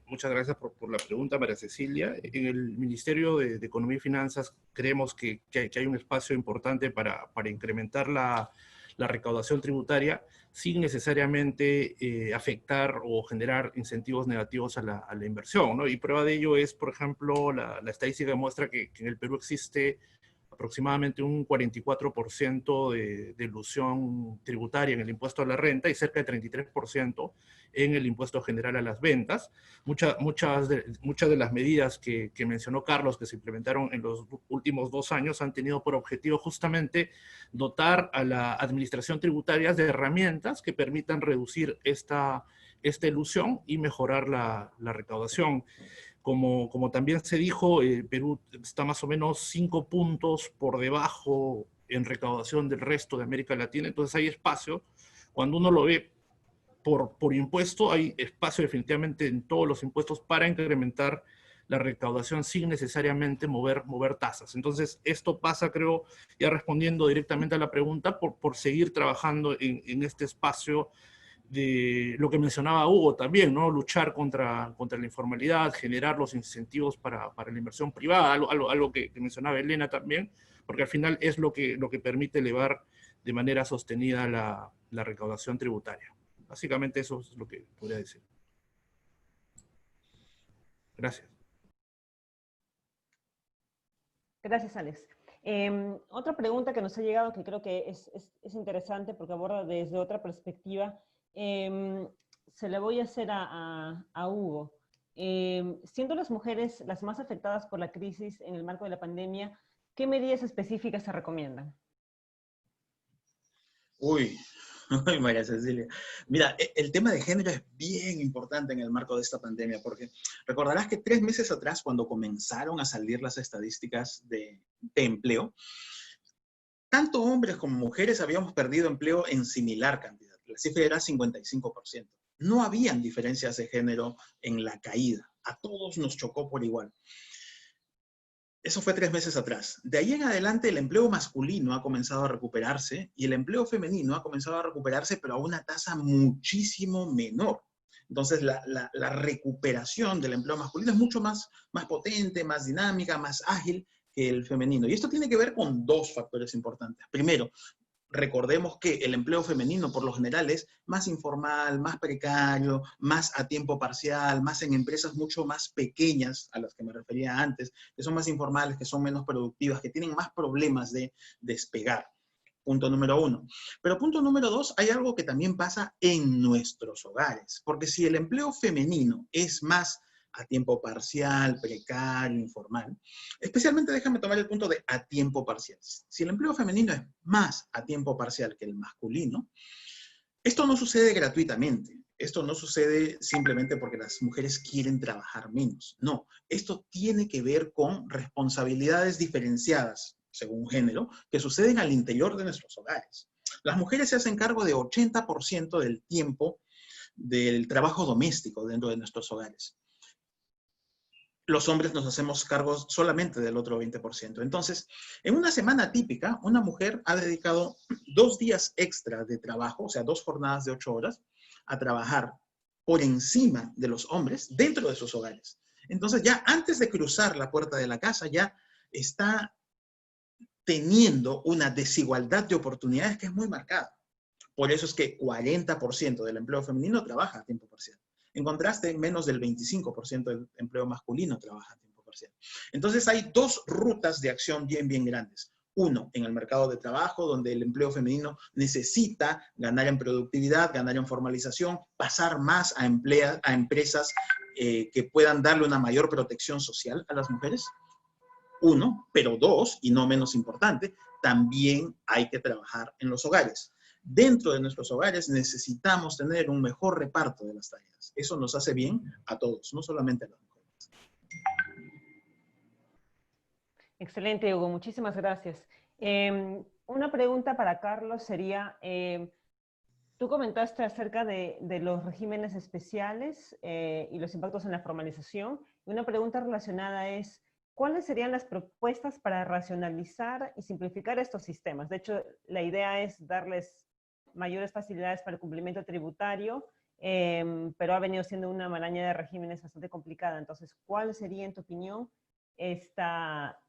Muchas gracias por la pregunta, María Cecilia. En el Ministerio de Economía y Finanzas creemos que hay un espacio importante para incrementar la recaudación tributaria sin necesariamente afectar o generar incentivos negativos a la inversión, ¿no? Y prueba de ello es, por ejemplo, la estadística que muestra que en el Perú existe aproximadamente un 44% de ilusión tributaria en el impuesto a la renta y cerca de 33% en el impuesto general a las ventas. Muchas de las medidas que mencionó Carlos, que se implementaron en los últimos 2 años, han tenido por objetivo justamente dotar a la administración tributaria de herramientas que permitan reducir esta ilusión y mejorar la recaudación. Como también se dijo, Perú está más o menos 5 puntos por debajo en recaudación del resto de América Latina, entonces hay espacio. Cuando uno lo ve por impuesto, hay espacio definitivamente en todos los impuestos para incrementar la recaudación sin necesariamente mover tasas. Entonces, esto pasa, creo, ya respondiendo directamente a la pregunta, por seguir trabajando en este espacio de lo que mencionaba Hugo también, ¿no? Luchar contra la informalidad, generar los incentivos para la inversión privada, algo que mencionaba Elena también, porque al final es lo que permite elevar de manera sostenida la recaudación tributaria. Básicamente eso es lo que podría decir. Gracias. Gracias, Alex. Otra pregunta que nos ha llegado que creo que es interesante porque aborda desde otra perspectiva. Se le voy a hacer a Hugo. Siendo las mujeres las más afectadas por la crisis en el marco de la pandemia, ¿qué medidas específicas se recomiendan? Uy, María Cecilia. Mira, el tema de género es bien importante en el marco de esta pandemia, porque recordarás que 3 meses atrás, cuando comenzaron a salir las estadísticas de empleo, tanto hombres como mujeres habíamos perdido empleo en similar cantidad. La cifra era 55%. No habían diferencias de género en la caída. A todos nos chocó por igual. Eso fue 3 meses atrás. De ahí en adelante el empleo masculino ha comenzado a recuperarse y el empleo femenino ha comenzado a recuperarse, pero a una tasa muchísimo menor. Entonces la recuperación del empleo masculino es mucho más potente, más dinámica, más ágil que el femenino. Y esto tiene que ver con 2 factores importantes. Primero, recordemos que el empleo femenino por lo general es más informal, más precario, más a tiempo parcial, más en empresas mucho más pequeñas a las que me refería antes, que son más informales, que son menos productivas, que tienen más problemas de despegar. Punto número 1. Pero punto número 2, hay algo que también pasa en nuestros hogares, porque si el empleo femenino es más a tiempo parcial, precario, informal. Especialmente déjame tomar el punto de a tiempo parcial. Si el empleo femenino es más a tiempo parcial que el masculino, esto no sucede gratuitamente. Esto no sucede simplemente porque las mujeres quieren trabajar menos. No, esto tiene que ver con responsabilidades diferenciadas, según género, que suceden al interior de nuestros hogares. Las mujeres se hacen cargo de 80% del tiempo del trabajo doméstico dentro de nuestros hogares. Los hombres nos hacemos cargos solamente del otro 20%. Entonces, en una semana típica, una mujer ha dedicado 2 días extra de trabajo, o sea, 2 jornadas de 8 horas, a trabajar por encima de los hombres dentro de sus hogares. Entonces, ya antes de cruzar la puerta de la casa, ya está teniendo una desigualdad de oportunidades que es muy marcada. Por eso es que 40% del empleo femenino trabaja a tiempo parcial. En contraste, menos del 25% del empleo masculino trabaja a tiempo parcial. Entonces hay 2 rutas de acción bien grandes. Uno, en el mercado de trabajo, donde el empleo femenino necesita ganar en productividad, ganar en formalización, pasar más a empresas que puedan darle una mayor protección social a las mujeres. 1, pero 2, y no menos importante, también hay que trabajar en los hogares. Dentro de nuestros hogares necesitamos tener un mejor reparto de las tareas. Eso nos hace bien a todos, no solamente a las mujeres. Excelente, Hugo. Muchísimas gracias. Una pregunta para Carlos sería, tú comentaste acerca de los regímenes especiales y los impactos en la formalización. Una pregunta relacionada es, ¿cuáles serían las propuestas para racionalizar y simplificar estos sistemas? De hecho, la idea es darles mayores facilidades para el cumplimiento tributario, pero ha venido siendo una maraña de regímenes bastante complicada. Entonces, ¿cuál sería, en tu opinión,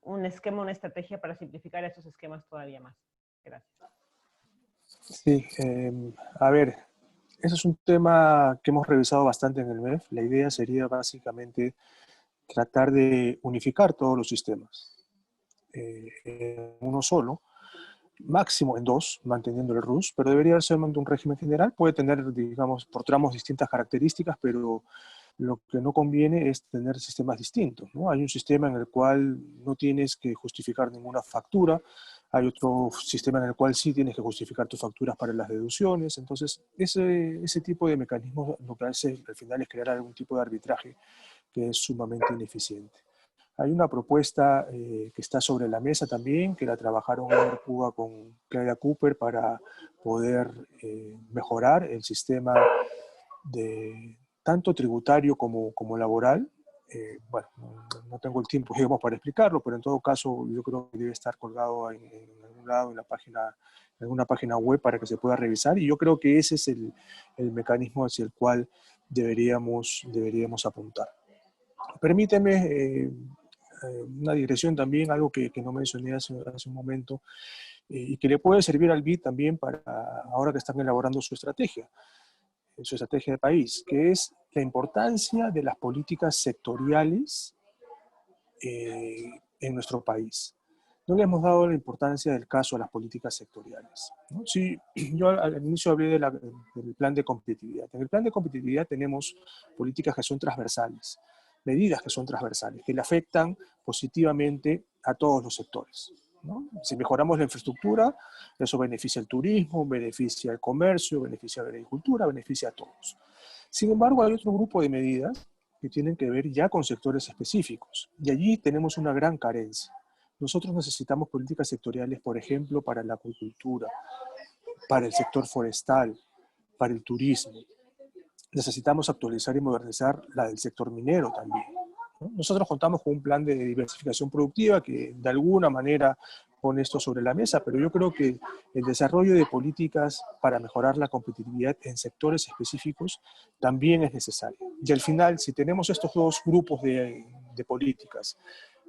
un esquema, una estrategia para simplificar estos esquemas todavía más? Gracias. Sí, a ver, ese es un tema que hemos revisado bastante en el MEF. La idea sería básicamente tratar de unificar todos los sistemas. en uno solo, máximo en dos, manteniendo el RUS, pero debería ser un régimen general. Puede tener, digamos, por tramos distintas características, pero lo que no conviene es tener sistemas distintos, ¿no? Hay un sistema en el cual no tienes que justificar ninguna factura, hay otro sistema en el cual sí tienes que justificar tus facturas para las deducciones. Entonces, ese tipo de mecanismos lo que hace al final es crear algún tipo de arbitraje que es sumamente ineficiente. Hay una propuesta que está sobre la mesa también, que la trabajaron en Cuba con Claudia Cooper para poder mejorar el sistema de tanto tributario como laboral. Bueno, no tengo el tiempo, digamos, para explicarlo, pero en todo caso yo creo que debe estar colgado en algún lado en la página, en alguna página web para que se pueda revisar, y yo creo que ese es el mecanismo hacia el cual deberíamos apuntar. Permíteme una digresión también, algo que no mencioné hace un momento, y que le puede servir al BID también para ahora que están elaborando su estrategia de país, que es la importancia de las políticas sectoriales en nuestro país. No le hemos dado la importancia del caso a las políticas sectoriales, ¿no? Sí, yo al inicio hablé del plan de competitividad. En el plan de competitividad tenemos políticas que son transversales, medidas que son transversales, que le afectan positivamente a todos los sectores, ¿no? Si mejoramos la infraestructura, eso beneficia al turismo, beneficia al comercio, beneficia a la agricultura, beneficia a todos. Sin embargo, hay otro grupo de medidas que tienen que ver ya con sectores específicos, y allí tenemos una gran carencia. Nosotros necesitamos políticas sectoriales, por ejemplo, para la acuicultura, para el sector forestal, para el turismo. Necesitamos actualizar y modernizar la del sector minero también, ¿no? Nosotros contamos con un plan de diversificación productiva que de alguna manera pone esto sobre la mesa, pero yo creo que el desarrollo de políticas para mejorar la competitividad en sectores específicos también es necesario. Y al final, si tenemos estos dos grupos de políticas,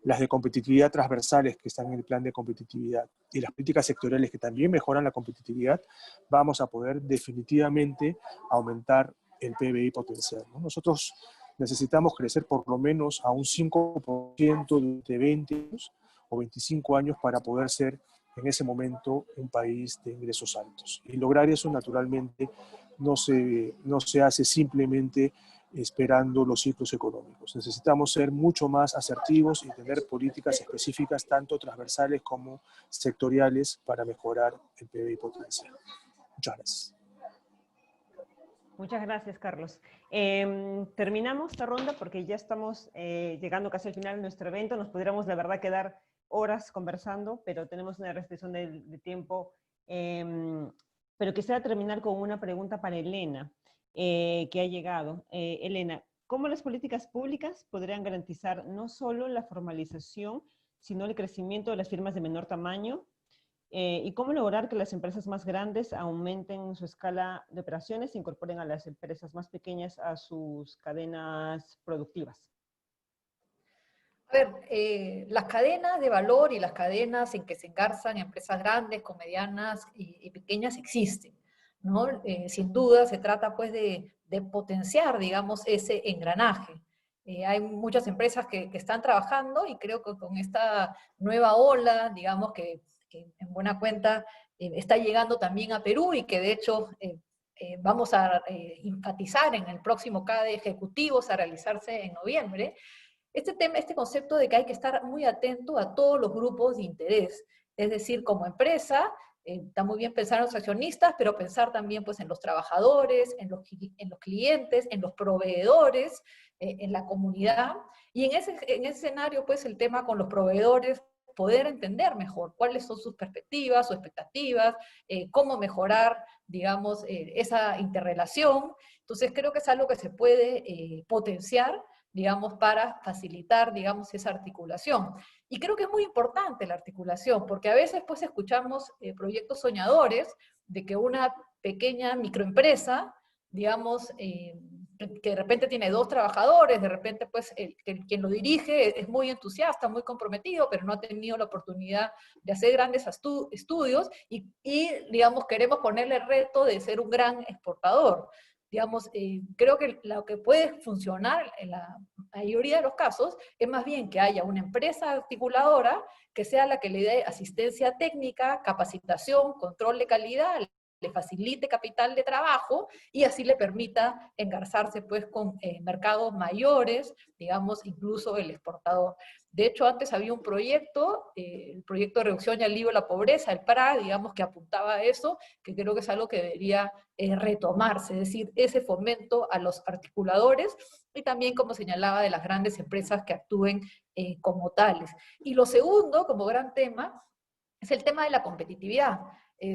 las de competitividad transversales que están en el plan de competitividad y las políticas sectoriales que también mejoran la competitividad, vamos a poder definitivamente aumentar el PBI potencial, ¿no? Nosotros necesitamos crecer por lo menos a un 5% durante 20 años o 25 años para poder ser en ese momento un país de ingresos altos. Y lograr eso naturalmente no se hace simplemente esperando los ciclos económicos. Necesitamos ser mucho más asertivos y tener políticas específicas, tanto transversales como sectoriales, para mejorar el PBI potencial. Muchas gracias. Muchas gracias, Carlos. Terminamos esta ronda porque ya estamos llegando casi al final de nuestro evento. Nos podríamos, la verdad, quedar horas conversando, pero tenemos una restricción de tiempo. Pero quisiera terminar con una pregunta para Elena, que ha llegado. Elena, ¿cómo las políticas públicas podrían garantizar no solo la formalización, sino el crecimiento de las firmas de menor tamaño? ¿Y cómo lograr que las empresas más grandes aumenten su escala de operaciones e incorporen a las empresas más pequeñas a sus cadenas productivas? A ver, las cadenas de valor y las cadenas en que se engarzan empresas grandes, con medianas y pequeñas existen, ¿no? Sin duda se trata pues de potenciar, digamos, ese engranaje. Hay muchas empresas que están trabajando, y creo que con esta nueva ola, digamos, que en buena cuenta está llegando también a Perú, y que de hecho vamos a enfatizar en el próximo CADE ejecutivos a realizarse en noviembre, este concepto de que hay que estar muy atento a todos los grupos de interés. Es decir, como empresa, está muy bien pensar en los accionistas, pero pensar también pues, en los trabajadores, en los clientes, en los proveedores, en la comunidad. Y en ese escenario, pues el tema con los proveedores, poder entender mejor cuáles son sus perspectivas, sus expectativas, cómo mejorar, digamos, esa interrelación. Entonces creo que es algo que se puede potenciar, digamos, para facilitar, digamos, esa articulación. Y creo que es muy importante la articulación, porque a veces pues escuchamos proyectos soñadores de que una pequeña microempresa, digamos, que de repente tiene 2 trabajadores, de repente pues quien lo dirige es muy entusiasta, muy comprometido, pero no ha tenido la oportunidad de hacer grandes estudios y digamos, queremos ponerle el reto de ser un gran exportador. digamos, creo que lo que puede funcionar en la mayoría de los casos es más bien que haya una empresa articuladora que sea la que le dé asistencia técnica, capacitación, control de calidad, le facilite capital de trabajo y así le permita engarzarse pues con mercados mayores, digamos, incluso el exportador. De hecho, antes había un proyecto, el proyecto de reducción y alivio de la pobreza, el PRA, digamos, que apuntaba a eso, que creo que es algo que debería retomarse, es decir, ese fomento a los articuladores y también, como señalaba, de las grandes empresas que actúen como tales. Y lo segundo, como gran tema, es el tema de la competitividad.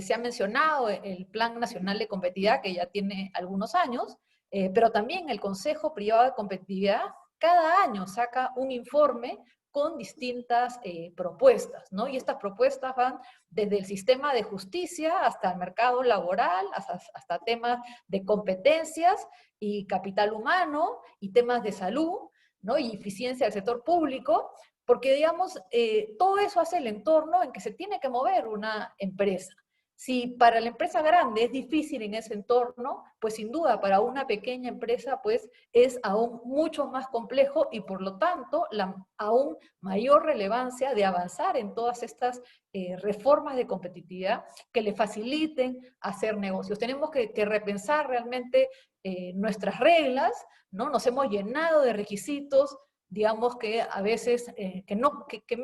Se ha mencionado el Plan Nacional de Competitividad, que ya tiene algunos años, pero también el Consejo Privado de Competitividad cada año saca un informe con distintas propuestas, ¿no? Y estas propuestas van desde el sistema de justicia hasta el mercado laboral, hasta temas de competencias y capital humano, y temas de salud, ¿no? Y eficiencia del sector público, porque, digamos, todo eso hace el entorno en que se tiene que mover una empresa. Si para la empresa grande es difícil en ese entorno, pues sin duda para una pequeña empresa pues es aún mucho más complejo y por lo tanto la aún mayor relevancia de avanzar en todas estas reformas de competitividad que le faciliten hacer negocios. Tenemos que repensar realmente nuestras reglas, ¿no? Nos hemos llenado de requisitos, digamos que a veces que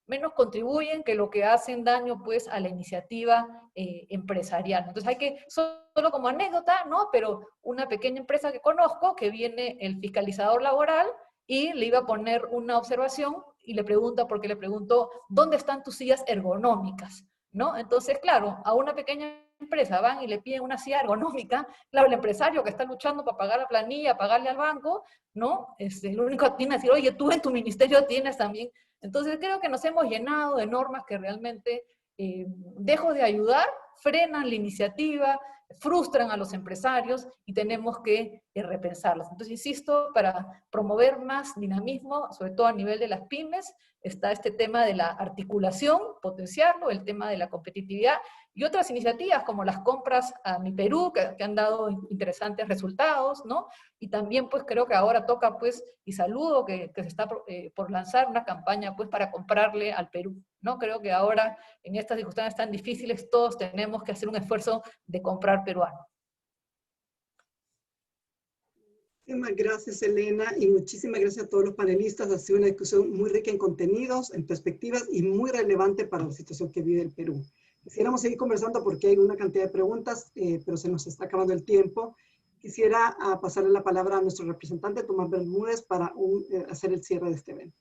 menos contribuyen que lo que hacen daño pues a la iniciativa empresarial. Entonces hay que, solo como anécdota, ¿no? Pero una pequeña empresa que conozco, que viene el fiscalizador laboral y le iba a poner una observación y le pregunta, porque le preguntó, ¿dónde están tus sillas ergonómicas? ¿No? Entonces, claro, a una pequeña empresa van y le piden una silla ergonómica, claro, el empresario que está luchando para pagar la planilla, pagarle al banco, ¿no? Lo único que tiene que decir, oye, tú en tu ministerio tienes también. Entonces creo que nos hemos llenado de normas que realmente, dejo de ayudar, frenan la iniciativa, frustran a los empresarios y tenemos que repensarlas. Entonces, insisto, para promover más dinamismo, sobre todo a nivel de las pymes, está este tema de la articulación, potenciarlo, el tema de la competitividad, y otras iniciativas como las compras a Mi Perú, que han dado interesantes resultados, ¿no? Y también pues creo que ahora toca pues, y saludo que se está por lanzar una campaña pues para comprarle al Perú, ¿no? Creo que ahora en estas circunstancias tan difíciles todos tenemos que hacer un esfuerzo de comprar peruano. Muchísimas gracias, Elena, y muchísimas gracias a todos los panelistas. Ha sido una discusión muy rica en contenidos, en perspectivas y muy relevante para la situación que vive el Perú. Quisiéramos seguir conversando porque hay una cantidad de preguntas, pero se nos está acabando el tiempo. Quisiera pasarle la palabra a nuestro representante, Tomás Bermúdez, para hacer el cierre de este evento.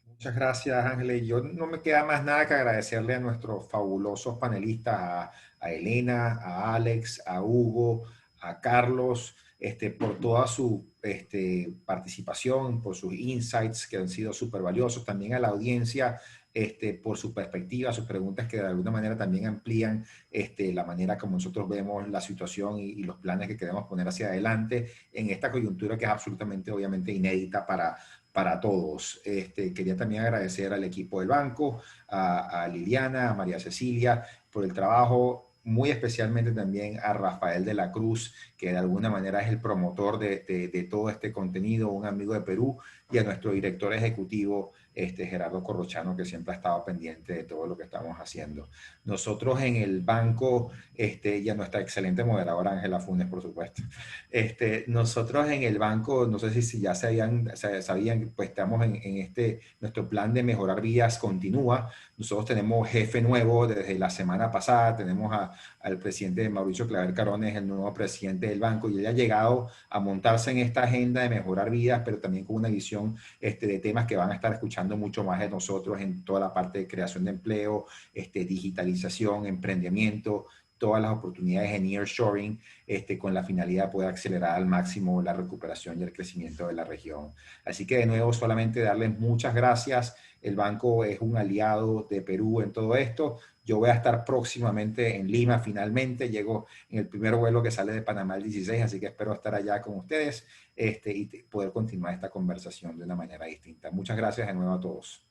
Muchas gracias, Ángeles. Yo no me queda más nada que agradecerle a nuestros fabulosos panelistas, a Elena, a Alex, a Hugo, a Carlos, por toda su participación, por sus insights que han sido súper valiosos, también a la audiencia por su perspectiva, sus preguntas que de alguna manera también amplían la manera como nosotros vemos la situación y los planes que queremos poner hacia adelante en esta coyuntura que es absolutamente, obviamente, inédita para todos. Quería también agradecer al equipo del banco, a Liliana, a María Cecilia, por el trabajo, muy especialmente también a Rafael de la Cruz, que de alguna manera es el promotor de todo este contenido, un amigo de Perú, y a nuestro director ejecutivo, Gerardo Corrochano, que siempre ha estado pendiente de todo lo que estamos haciendo. Nosotros en el banco, y a nuestra excelente moderadora Ángela Funes, por supuesto. Nosotros en el banco, no sé si ya sabían, pues estamos en nuestro plan de mejorar vías continúa. Nosotros tenemos jefe nuevo desde la semana pasada, tenemos al presidente Mauricio Claver Carones, el nuevo presidente del banco, y él ha llegado a montarse en esta agenda de mejorar vidas, pero también con una visión de temas que van a estar escuchando mucho más de nosotros en toda la parte de creación de empleo, digitalización, emprendimiento, todas las oportunidades en nearshoring, con la finalidad de poder acelerar al máximo la recuperación y el crecimiento de la región. Así que de nuevo solamente darles muchas gracias. El banco es un aliado de Perú en todo esto. Yo voy a estar próximamente en Lima, finalmente. Llego en el primer vuelo que sale de Panamá el 16, así que espero estar allá con ustedes y poder continuar esta conversación de una manera distinta. Muchas gracias de nuevo a todos.